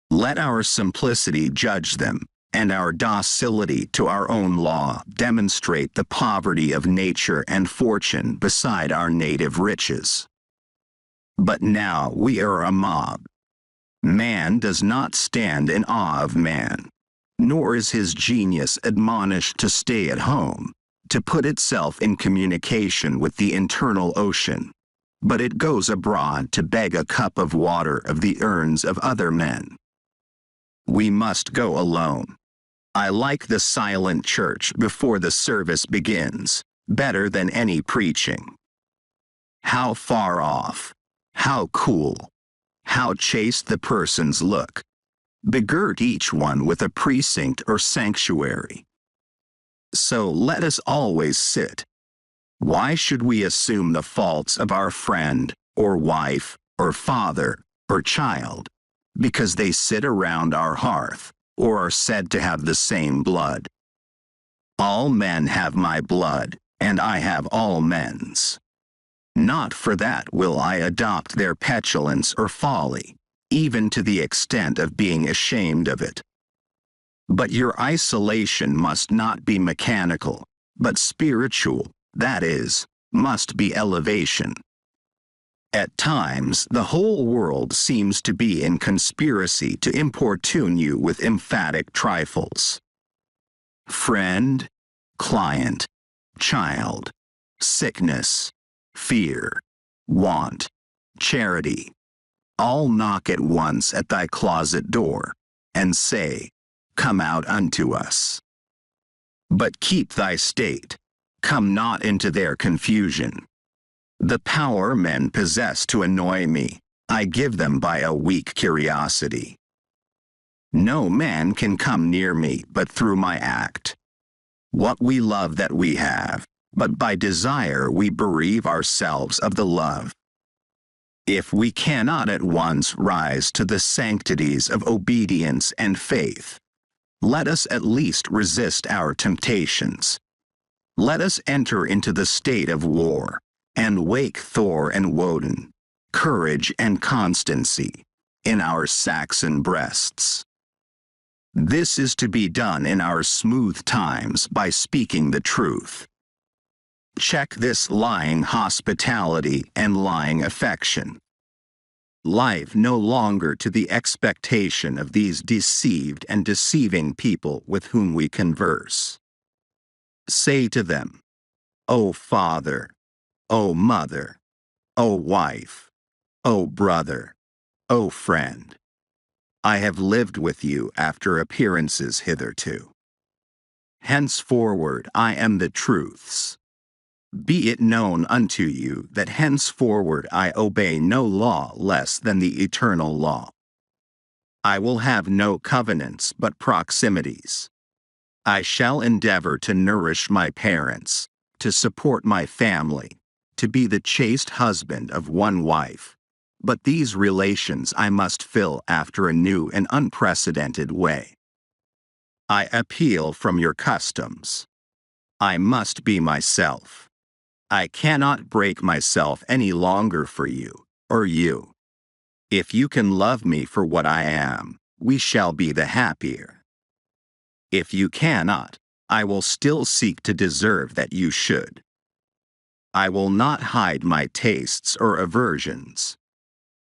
Let our simplicity judge them, and our docility to our own law demonstrate the poverty of nature and fortune beside our native riches. But now we are a mob. Man does not stand in awe of man, nor is his genius admonished to stay at home, to put itself in communication with the internal ocean, but it goes abroad to beg a cup of water of the urns of other men. We must go alone. I like the silent church before the service begins, better than any preaching. How far off, how cool, how chaste the persons look, begirt each one with a precinct or sanctuary. So let us always sit. Why should we assume the faults of our friend, or wife, or father, or child, because they sit around our hearth, or are said to have the same blood? All men have my blood, and I have all men's. Not for that will I adopt their petulance or folly, even to the extent of being ashamed of it. But your isolation must not be mechanical, but spiritual, that is, must be elevation. At times, the whole world seems to be in conspiracy to importune you with emphatic trifles. Friend, client, child, sickness, fear, want, charity, all knock at once at thy closet door, and say, Come out unto us. But keep thy state, come not into their confusion. The power men possess to annoy me, I give them by a weak curiosity. No man can come near me but through my act. What we love that we have, but by desire we bereave ourselves of the love. If we cannot at once rise to the sanctities of obedience and faith, let us at least resist our temptations. Let us enter into the state of war, and wake Thor and Woden, courage and constancy, in our Saxon breasts. This is to be done in our smooth times by speaking the truth. Check this lying hospitality and lying affection. Live no longer to the expectation of these deceived and deceiving people with whom we converse. Say to them, O father, O mother, O wife, O brother, O friend, I have lived with you after appearances hitherto. Henceforward I am the truth's. Be it known unto you that henceforward I obey no law less than the eternal law. I will have no covenants but proximities. I shall endeavor to nourish my parents, to support my family, to be the chaste husband of one wife, but these relations I must fill after a new and unprecedented way. I appeal from your customs. I must be myself. I cannot break myself any longer for you, or you. If you can love me for what I am, we shall be the happier. If you cannot, I will still seek to deserve that you should. I will not hide my tastes or aversions.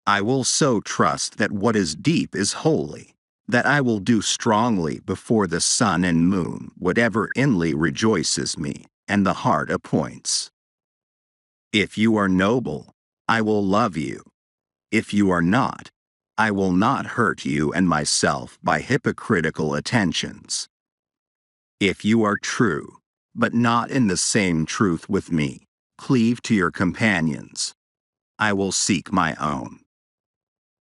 I will so trust that what is deep is holy, that I will do strongly before the sun and moon whatever inly rejoices me, and the heart appoints. If you are noble, I will love you. If you are not, I will not hurt you and myself by hypocritical attentions. If you are true, but not in the same truth with me, cleave to your companions. I will seek my own.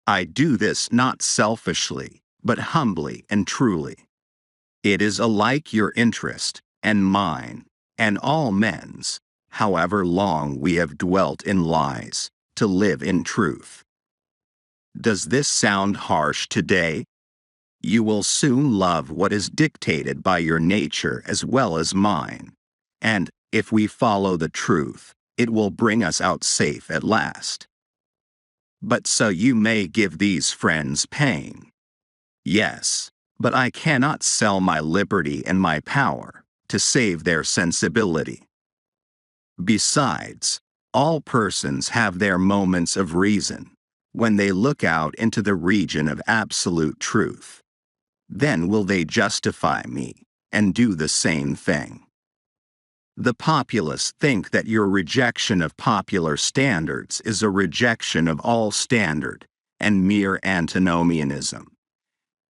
I do this not selfishly, but humbly and truly. It is alike your interest, and mine, and all men's, however long we have dwelt in lies, to live in truth. Does this sound harsh today? You will soon love what is dictated by your nature as well as mine, and, if we follow the truth, it will bring us out safe at last. But so you may give these friends pain. Yes, but I cannot sell my liberty and my power to save their sensibility. Besides, all persons have their moments of reason, when they look out into the region of absolute truth. Then will they justify me, and do the same thing. The populace think that your rejection of popular standards is a rejection of all standard, and mere antinomianism.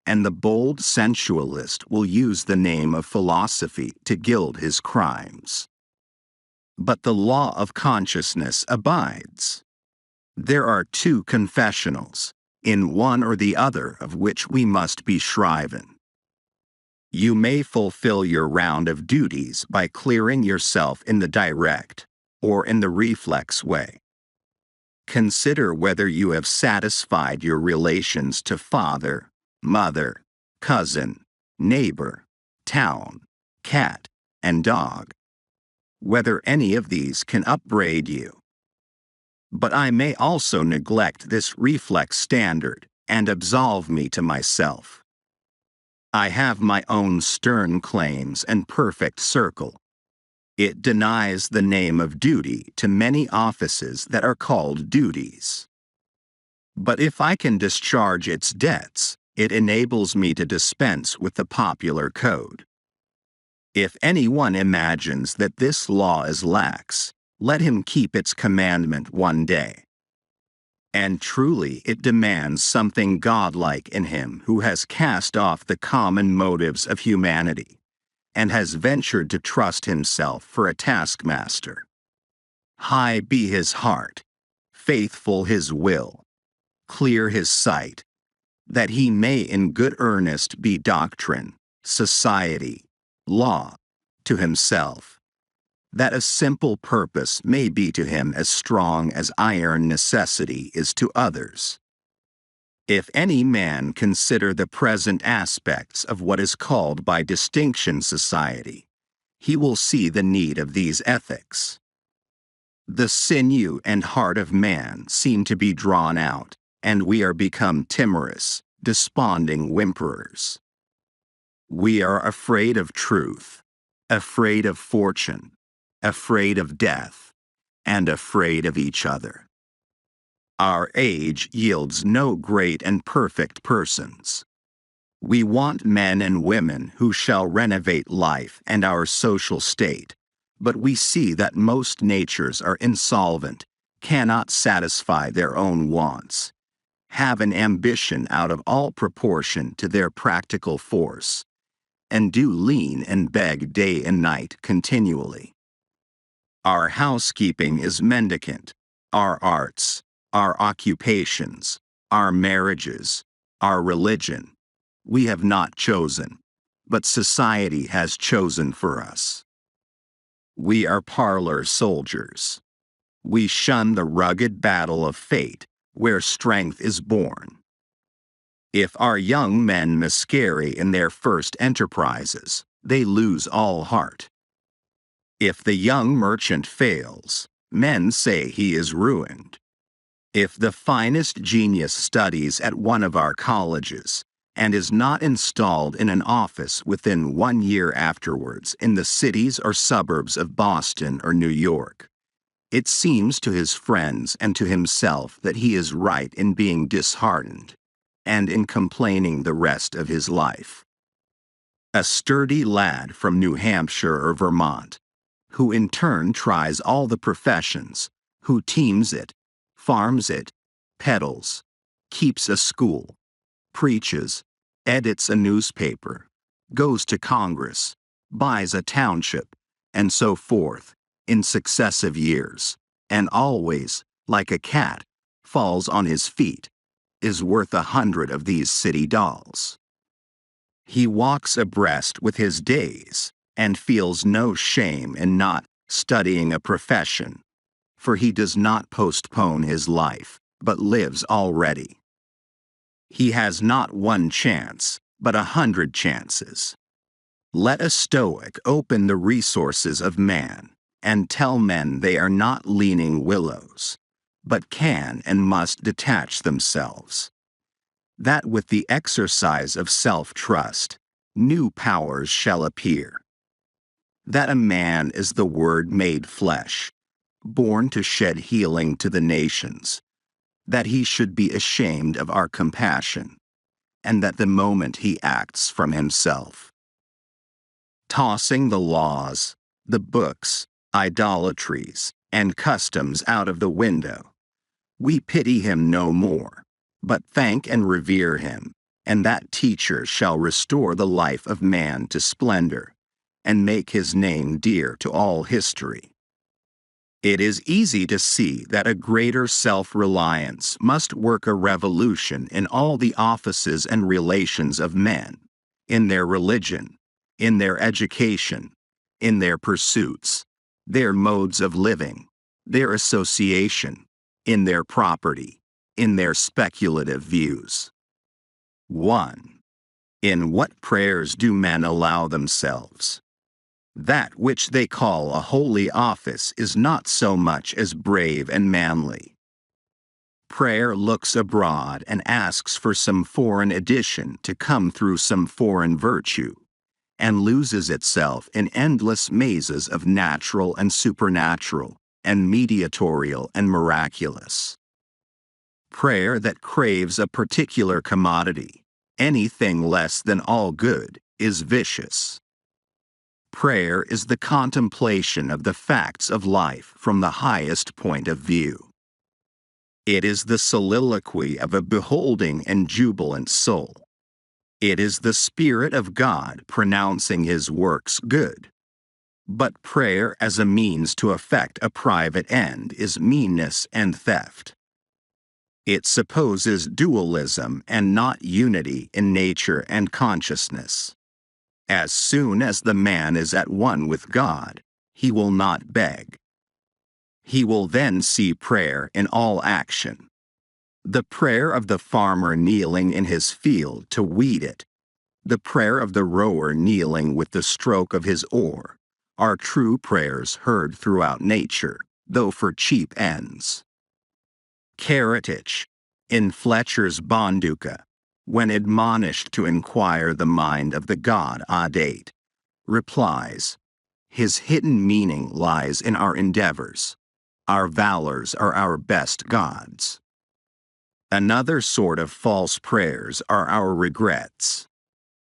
And the bold sensualist will use the name of philosophy to gild his crimes. But the law of consciousness abides. There are two confessionals, in one or the other of which we must be shriven. You may fulfill your round of duties by clearing yourself in the direct, or in the reflex way. Consider whether you have satisfied your relations to father, mother, cousin, neighbor, town, cat, and dog. Whether any of these can upbraid you. But I may also neglect this reflex standard, and absolve me to myself. I have my own stern claims and perfect circle. It denies the name of duty to many offices that are called duties. But if I can discharge its debts, it enables me to dispense with the popular code. If anyone imagines that this law is lax, let him keep its commandment one day. And truly it demands something godlike in him who has cast off the common motives of humanity, and has ventured to trust himself for a taskmaster. High be his heart, faithful his will, clear his sight, that he may in good earnest be doctrine, society, law, to himself, that a simple purpose may be to him as strong as iron necessity is to others. If any man consider the present aspects of what is called by distinction society, he will see the need of these ethics. The sinew and heart of man seem to be drawn out, and we are become timorous, desponding whimperers. We are afraid of truth, afraid of fortune, afraid of death, and afraid of each other. Our age yields no great and perfect persons. We want men and women who shall renovate life and our social state, but we see that most natures are insolvent, cannot satisfy their own wants, have an ambition out of all proportion to their practical force, and do lean and beg day and night continually. Our housekeeping is mendicant, our arts, our occupations, our marriages, our religion, we have not chosen, but society has chosen for us. We are parlor soldiers. We shun the rugged battle of fate, where strength is born. If our young men miscarry in their first enterprises, they lose all heart. If the young merchant fails, men say he is ruined. If the finest genius studies at one of our colleges, and is not installed in an office within 1 year afterwards in the cities or suburbs of Boston or New York, it seems to his friends and to himself that he is right in being disheartened, and in complaining the rest of his life. A sturdy lad from New Hampshire or Vermont, who in turn tries all the professions, who teams it, farms it, peddles, keeps a school, preaches, edits a newspaper, goes to Congress, buys a township, and so forth, in successive years, and always, like a cat, falls on his feet, is worth 100 of these city dolls. He walks abreast with his days, and feels no shame in not studying a profession, for he does not postpone his life, but lives already. He has not one chance, but 100 chances. Let a Stoic open the resources of man, and tell men they are not leaning willows, but can and must detach themselves. That with the exercise of self-trust, new powers shall appear. That a man is the Word made flesh, born to shed healing to the nations, that he should be ashamed of our compassion, and that the moment he acts from himself. Tossing the laws, the books, idolatries, and customs out of the window, we pity him no more, but thank and revere him, and that teacher shall restore the life of man to splendor, and make his name dear to all history. It is easy to see that a greater self-reliance must work a revolution in all the offices and relations of men, in their religion, in their education, in their pursuits, their modes of living, their association, in their property, in their speculative views. 1. In what prayers do men allow themselves? That which they call a holy office is not so much as brave and manly. Prayer looks abroad and asks for some foreign addition to come through some foreign virtue, and loses itself in endless mazes of natural and supernatural, and mediatorial and miraculous. Prayer that craves a particular commodity, anything less than all good, is vicious. Prayer is the contemplation of the facts of life from the highest point of view. It is the soliloquy of a beholding and jubilant soul. It is the Spirit of God pronouncing His works good. But prayer as a means to effect a private end is meanness and theft. It supposes dualism and not unity in nature and consciousness. As soon as the man is at one with God, he will not beg. He will then see prayer in all action. The prayer of the farmer kneeling in his field to weed it, the prayer of the rower kneeling with the stroke of his oar, are true prayers heard throughout nature, though for cheap ends. Karatich, in Fletcher's Bonduca, when admonished to inquire the mind of the god Audate, replies, "His hidden meaning lies in our endeavors. Our valors are our best gods." Another sort of false prayers are our regrets.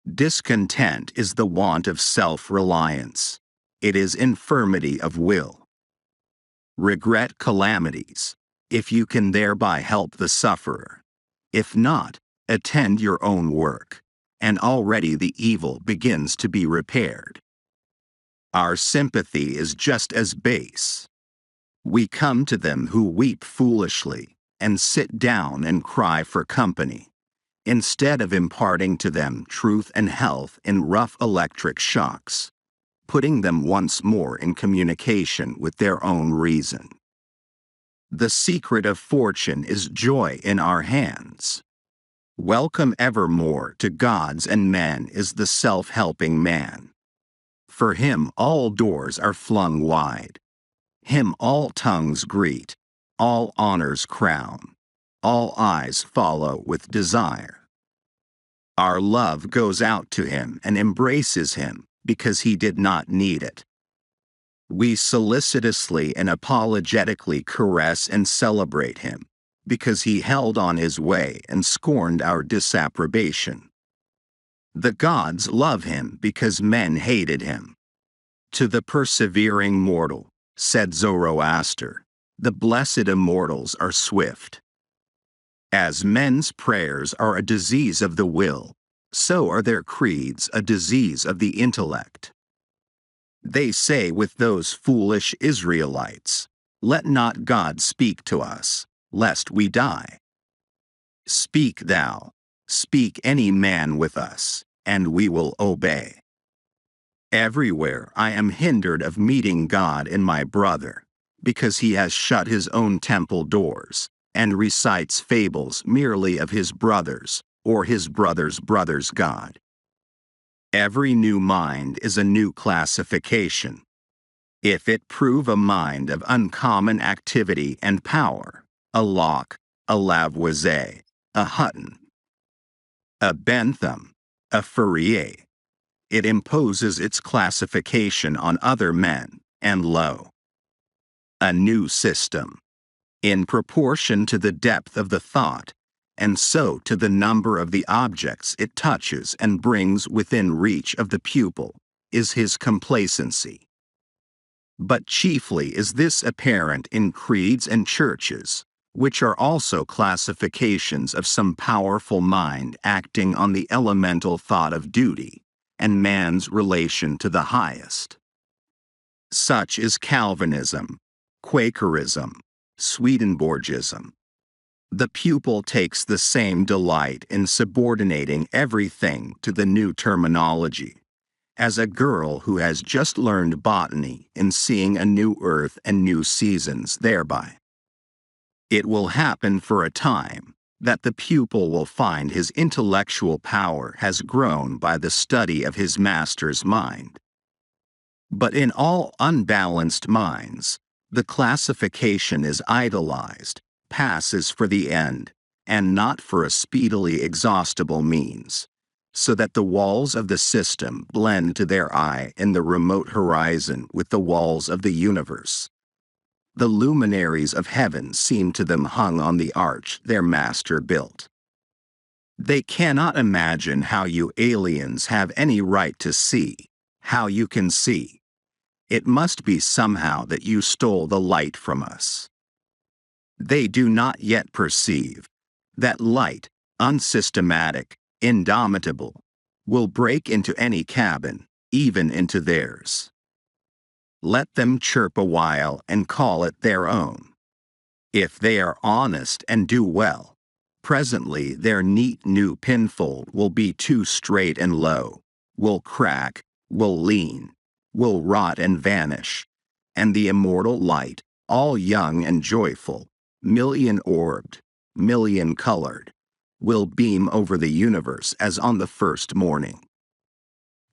Discontent is the want of self-reliance. It is infirmity of will. Regret calamities, if you can thereby help the sufferer. If not, attend your own work, and already the evil begins to be repaired. Our sympathy is just as base. We come to them who weep foolishly, and sit down and cry for company, instead of imparting to them truth and health in rough electric shocks, putting them once more in communication with their own reason. The secret of fortune is joy in our hands. Welcome evermore to gods and men is the self-helping man. For him all doors are flung wide. Him all tongues greet, all honors crown, all eyes follow with desire. Our love goes out to him and embraces him because he did not need it. We solicitously and apologetically caress and celebrate him because he held on his way and scorned our disapprobation. The gods love him because men hated him. To the persevering mortal, said Zoroaster, the blessed immortals are swift. As men's prayers are a disease of the will, so are their creeds a disease of the intellect. They say with those foolish Israelites, "Let not God speak to us, lest we die." Speak thou, speak any man with us, and we will obey. Everywhere I am hindered of meeting God in my brother, because he has shut his own temple doors, and recites fables merely of his brother's, or his brother's brother's God. Every new mind is a new classification. If it prove a mind of uncommon activity and power, a Locke, a Lavoisier, a Hutton, a Bentham, a Fourier, it imposes its classification on other men, and lo, a new system, in proportion to the depth of the thought, and so to the number of the objects it touches and brings within reach of the pupil, is his complacency. But chiefly is this apparent in creeds and churches, which are also classifications of some powerful mind acting on the elemental thought of duty, and man's relation to the highest. Such is Calvinism, Quakerism, Swedenborgism. The pupil takes the same delight in subordinating everything to the new terminology, as a girl who has just learned botany in seeing a new earth and new seasons thereby. It will happen for a time that the pupil will find his intellectual power has grown by the study of his master's mind. But in all unbalanced minds, the classification is idolized, passes for the end, and not for a speedily exhaustible means, so that the walls of the system blend to their eye in the remote horizon with the walls of the universe. The luminaries of heaven seem to them hung on the arch their master built. They cannot imagine how you aliens have any right to see, how you can see. It must be somehow that you stole the light from us. They do not yet perceive that light, unsystematic, indomitable, will break into any cabin, even into theirs. Let them chirp a while and call it their own. If they are honest and do well, presently their neat new pinfold will be too straight and low, will crack, will lean, will rot and vanish, and the immortal light, all young and joyful, million-orbed, million-colored, will beam over the universe as on the first morning.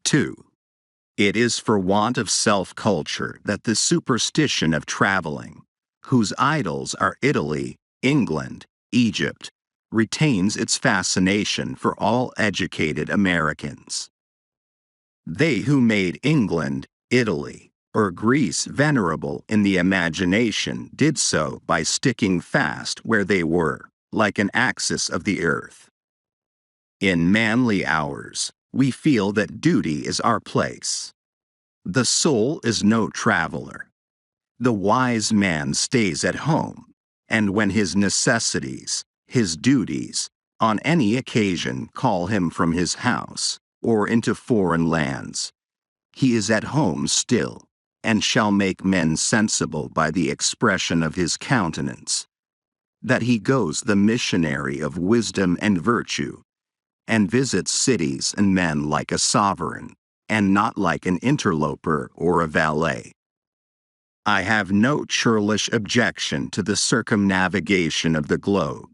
2. It is for want of self-culture that the superstition of traveling, whose idols are Italy, England, Egypt, retains its fascination for all educated Americans. They who made England, Italy, or Greece venerable in the imagination did so by sticking fast where they were, like an axis of the earth. In manly hours, we feel that duty is our place. The soul is no traveler. The wise man stays at home, and when his necessities, his duties, on any occasion call him from his house, or into foreign lands, he is at home still, and shall make men sensible by the expression of his countenance, that he goes the missionary of wisdom and virtue, and visits cities and men like a sovereign, and not like an interloper or a valet. I have no churlish objection to the circumnavigation of the globe,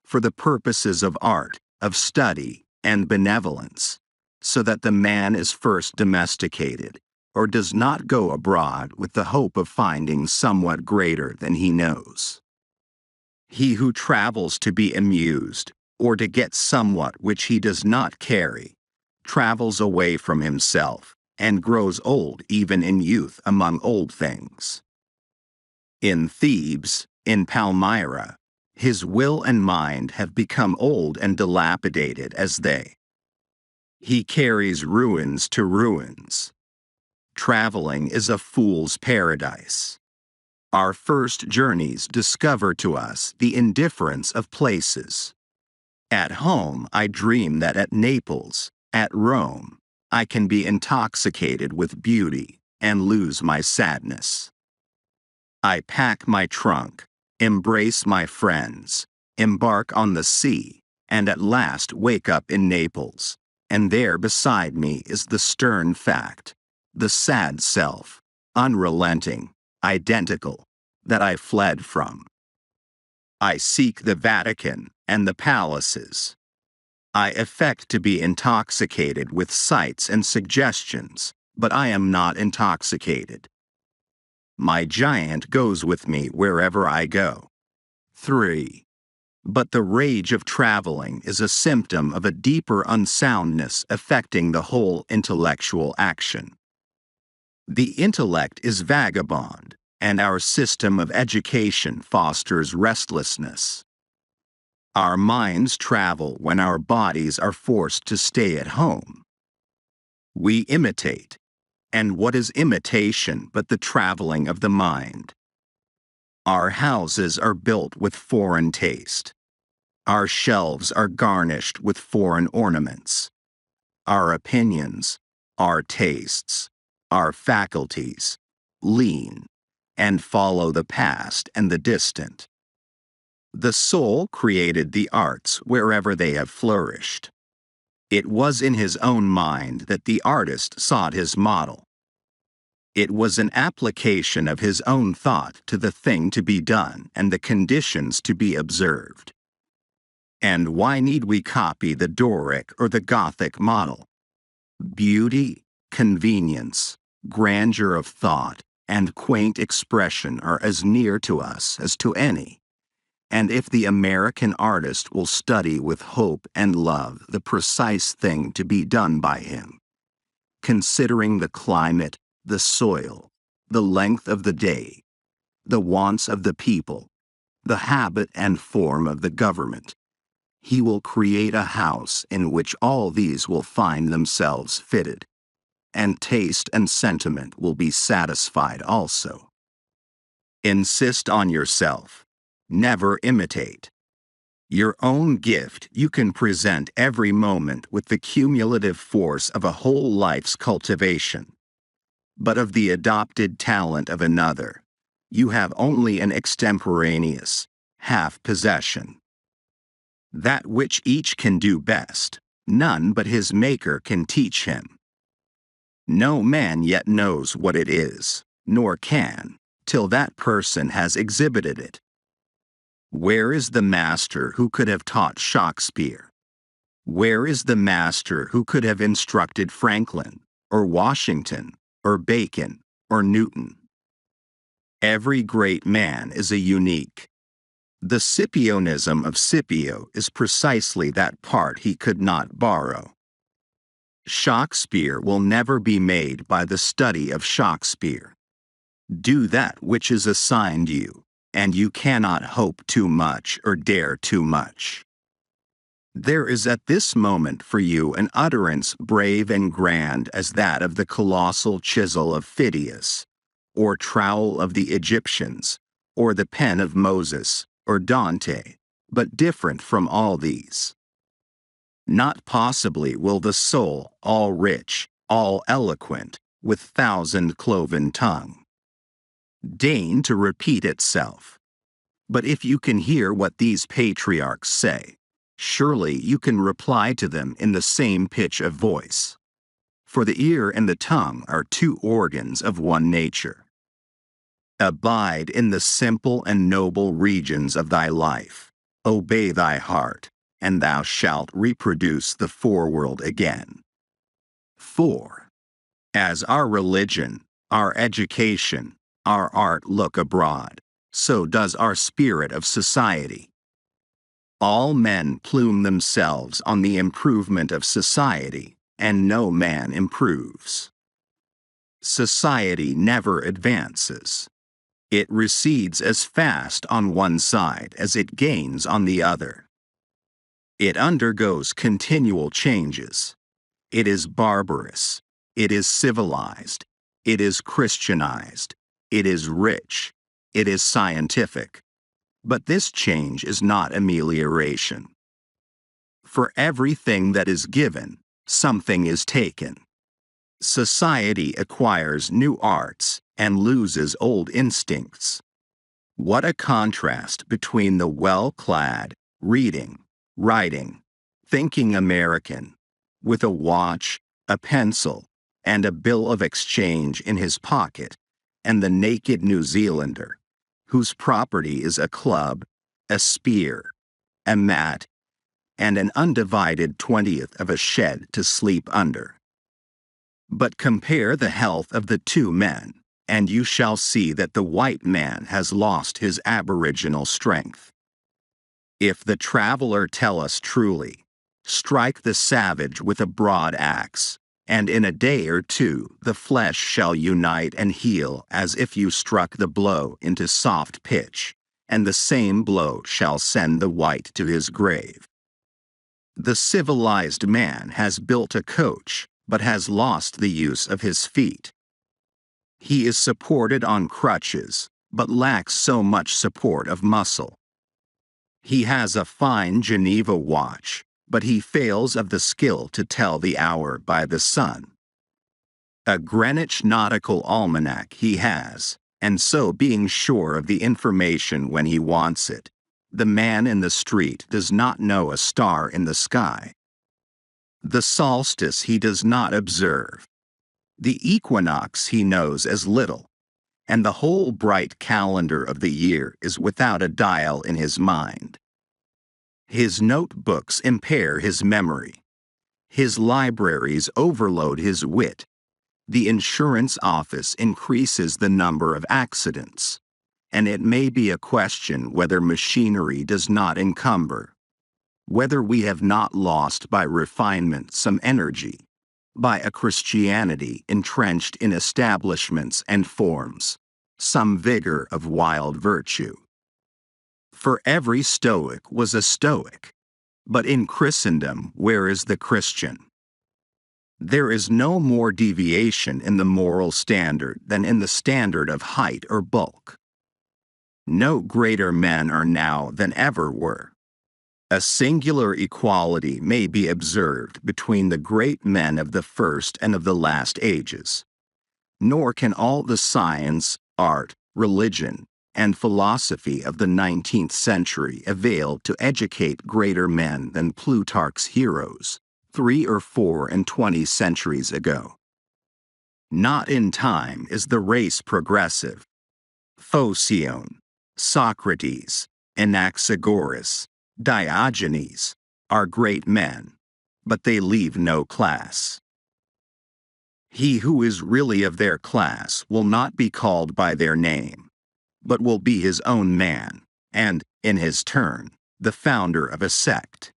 for the purposes of art, of study, and benevolence, so that the man is first domesticated, or does not go abroad with the hope of finding somewhat greater than he knows. He who travels to be amused, or to get somewhat which he does not carry, travels away from himself, and grows old even in youth among old things. In Thebes, in Palmyra, his will and mind have become old and dilapidated as they. He carries ruins to ruins. Traveling is a fool's paradise. Our first journeys discover to us the indifference of places. At home, I dream that at Naples, at Rome, I can be intoxicated with beauty and lose my sadness. I pack my trunk, embrace my friends, embark on the sea, and at last wake up in Naples, and there beside me is the stern fact, the sad self, unrelenting, identical, that I fled from. I seek the Vatican and the palaces. I affect to be intoxicated with sights and suggestions, but I am not intoxicated. My giant goes with me wherever I go. 3. But the rage of traveling is a symptom of a deeper unsoundness affecting the whole intellectual action. The intellect is vagabond, and our system of education fosters restlessness. Our minds travel when our bodies are forced to stay at home. We imitate, and what is imitation but the traveling of the mind? Our houses are built with foreign taste. Our shelves are garnished with foreign ornaments. Our opinions, our tastes, our faculties, lean, and follow the past and the distant. The soul created the arts wherever they have flourished. It was in his own mind that the artist sought his model. It was an application of his own thought to the thing to be done and the conditions to be observed. And why need we copy the Doric or the Gothic model? Beauty, convenience, grandeur of thought, and quaint expression are as near to us as to any. And if the American artist will study with hope and love the precise thing to be done by him, considering the climate, the soil, the length of the day, the wants of the people, the habit and form of the government, he will create a house in which all these will find themselves fitted, and taste and sentiment will be satisfied also. Insist on yourself. Never imitate. Your own gift you can present every moment with the cumulative force of a whole life's cultivation. But of the adopted talent of another, you have only an extemporaneous, half possession. That which each can do best, none but his Maker can teach him. No man yet knows what it is, nor can, till that person has exhibited it. Where is the master who could have taught Shakespeare? Where is the master who could have instructed Franklin, or Washington, or Bacon, or Newton? Every great man is a unique. The Scipionism of Scipio is precisely that part he could not borrow. Shakespeare will never be made by the study of Shakespeare. Do that which is assigned you, and you cannot hope too much or dare too much. There is at this moment for you an utterance brave and grand as that of the colossal chisel of Phidias, or trowel of the Egyptians, or the pen of Moses, or Dante, but different from all these. Not possibly will the soul, all rich, all eloquent, with thousand cloven tongue, deign to repeat itself. But if you can hear what these patriarchs say, surely you can reply to them in the same pitch of voice. For the ear and the tongue are two organs of one nature. Abide in the simple and noble regions of thy life, obey thy heart, and thou shalt reproduce the foreworld again. 4. As our religion, our education, our art look abroad, so does our spirit of society. All men plume themselves on the improvement of society, and no man improves. Society never advances. It recedes as fast on one side as it gains on the other. It undergoes continual changes. It is barbarous. It is civilized. It is Christianized. It is rich. It is scientific. But this change is not amelioration. For everything that is given, something is taken. Society acquires new arts and loses old instincts. What a contrast between the well-clad, reading, writing, thinking American, with a watch, a pencil, and a bill of exchange in his pocket, and the naked New Zealander, whose property is a club, a spear, a mat, and an undivided 20th of a shed to sleep under. But compare the health of the two men, and you shall see that the white man has lost his aboriginal strength. If the traveler tell us truly, strike the savage with a broad axe, and in a day or two the flesh shall unite and heal as if you struck the blow into soft pitch, and the same blow shall send the white to his grave. The civilized man has built a coach, but has lost the use of his feet. He is supported on crutches, but lacks so much support of muscle. He has a fine Geneva watch, but he fails of the skill to tell the hour by the sun. A Greenwich nautical almanac he has, and so being sure of the information when he wants it, the man in the street does not know a star in the sky. The solstice he does not observe. The equinox he knows as little, and the whole bright calendar of the year is without a dial in his mind. His notebooks impair his memory. His libraries overload his wit. The insurance office increases the number of accidents, and it may be a question whether machinery does not encumber, whether we have not lost by refinement some energy, by a Christianity entrenched in establishments and forms, some vigor of wild virtue. For every Stoic was a Stoic, but in Christendom where is the Christian? There is no more deviation in the moral standard than in the standard of height or bulk. No greater men are now than ever were. A singular equality may be observed between the great men of the first and of the last ages. Nor can all the science, art, religion, and philosophy of the 19th century avail to educate greater men than Plutarch's heroes, 3 or 4 and 20 centuries ago. Not in time is the race progressive. Phocion, Socrates, Anaxagoras, Diogenes are great men, but they leave no class. He who is really of their class will not be called by their name, but will be his own man, and, in his turn, the founder of a sect.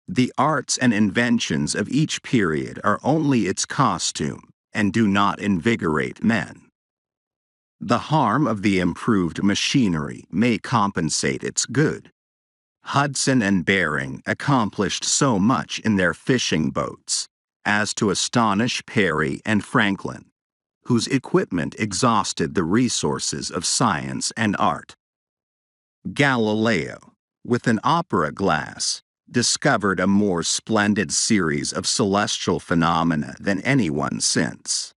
The arts and inventions of each period are only its costume, and do not invigorate men. The harm of the improved machinery may compensate its good. Hudson and Bering accomplished so much in their fishing boats as to astonish Perry and Franklin, whose equipment exhausted the resources of science and art. Galileo, with an opera glass, discovered a more splendid series of celestial phenomena than anyone since.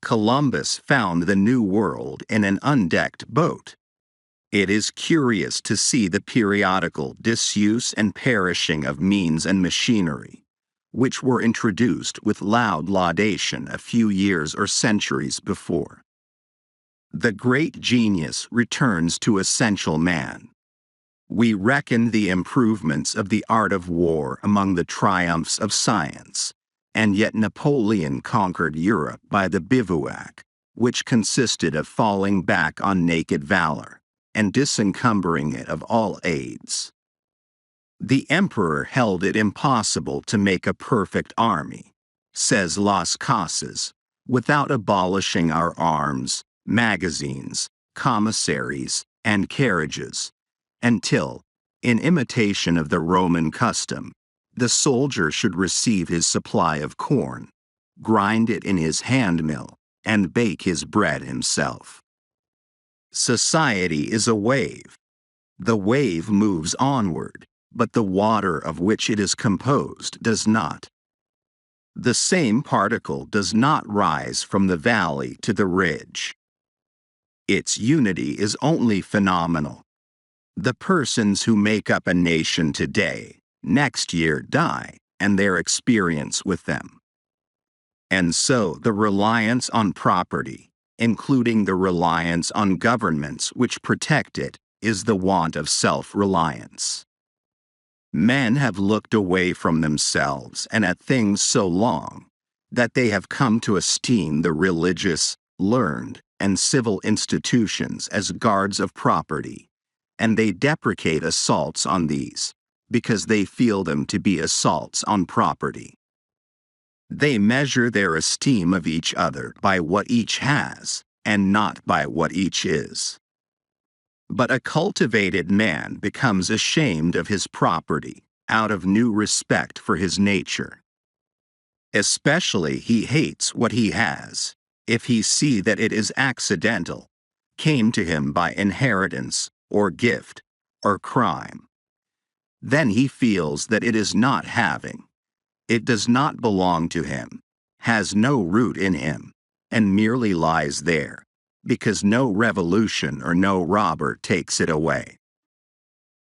Columbus found the New World in an undecked boat. It is curious to see the periodical disuse and perishing of means and machinery, which were introduced with loud laudation a few years or centuries before. The great genius returns to essential man. We reckon the improvements of the art of war among the triumphs of science, and yet Napoleon conquered Europe by the bivouac, which consisted of falling back on naked valor and disencumbering it of all aids. The emperor held it impossible to make a perfect army, says Las Casas, without abolishing our arms, magazines, commissaries, and carriages, until, in imitation of the Roman custom, the soldier should receive his supply of corn, grind it in his hand mill, and bake his bread himself. Society is a wave. The wave moves onward, but the water of which it is composed does not. The same particle does not rise from the valley to the ridge. Its unity is only phenomenal. The persons who make up a nation today, next year die, and their experience with them. And so the reliance on property, including the reliance on governments which protect it, is the want of self-reliance. Men have looked away from themselves and at things so long that they have come to esteem the religious, learned, and civil institutions as guards of property, and they deprecate assaults on these, because they feel them to be assaults on property. They measure their esteem of each other by what each has, and not by what each is. But a cultivated man becomes ashamed of his property, out of new respect for his nature. Especially he hates what he has, if he see that it is accidental, came to him by inheritance, or gift, or crime. Then he feels that it is not having. It does not belong to him, has no root in him, and merely lies there, because no revolution or no robber takes it away.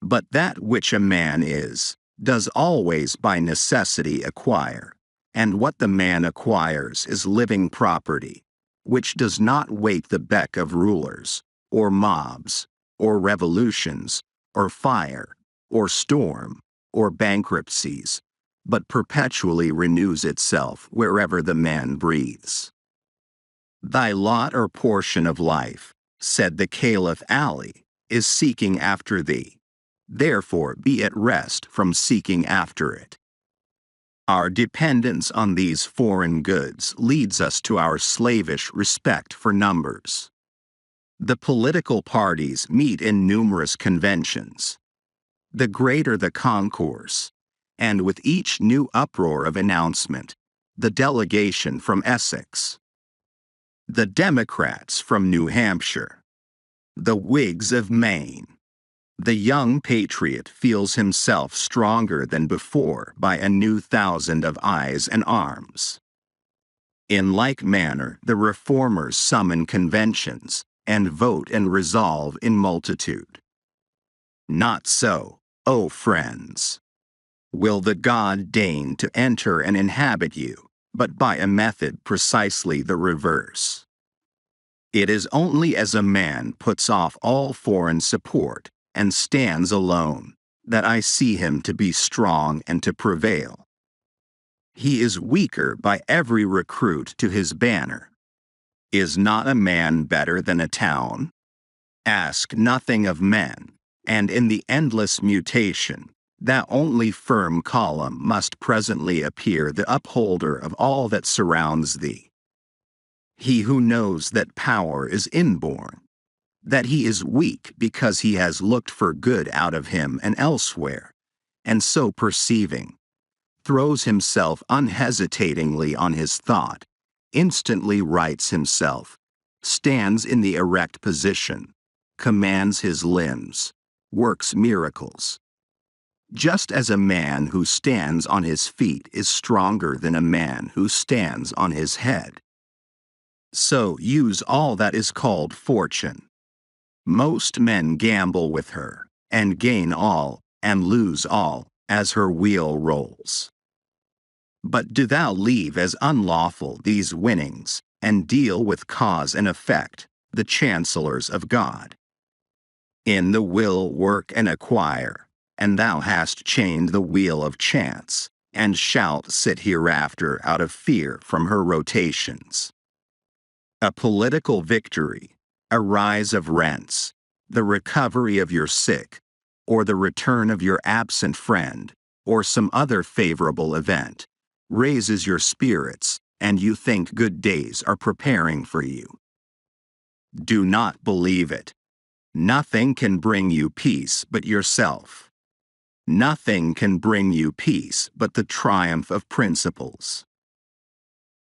But that which a man is, does always by necessity acquire, and what the man acquires is living property, which does not wait the beck of rulers, or mobs, or revolutions, or fire, or storm, or bankruptcies, but perpetually renews itself wherever the man breathes. Thy lot or portion of life, said the Caliph Ali, is seeking after thee. Therefore be at rest from seeking after it. Our dependence on these foreign goods leads us to our slavish respect for numbers. The political parties meet in numerous conventions. The greater the concourse, and with each new uproar of announcement, the delegation from Essex, the Democrats from New Hampshire, the Whigs of Maine, the young patriot feels himself stronger than before by a new thousand of eyes and arms. In like manner, the reformers summon conventions, and vote and resolve in multitude. Not so, O friends. Will the God deign to enter and inhabit you, but by a method precisely the reverse. It is only as a man puts off all foreign support, and stands alone, that I see him to be strong and to prevail. He is weaker by every recruit to his banner. Is not a man better than a town? Ask nothing of men, and in the endless mutation, that only firm column must presently appear the upholder of all that surrounds thee. He who knows that power is inborn, that he is weak because he has looked for good out of him and elsewhere, and so perceiving, throws himself unhesitatingly on his thought, instantly rights himself, stands in the erect position, commands his limbs, works miracles. Just as a man who stands on his feet is stronger than a man who stands on his head. So use all that is called fortune. Most men gamble with her, and gain all, and lose all, as her wheel rolls. But do thou leave as unlawful these winnings, and deal with cause and effect, the chancellors of God. In the will work and acquire, and thou hast chained the wheel of chance, and shalt sit hereafter out of fear from her rotations. A political victory, a rise of rents, the recovery of your sick, or the return of your absent friend, or some other favorable event, raises your spirits, and you think good days are preparing for you. Do not believe it. Nothing can bring you peace but yourself. Nothing can bring you peace but the triumph of principles.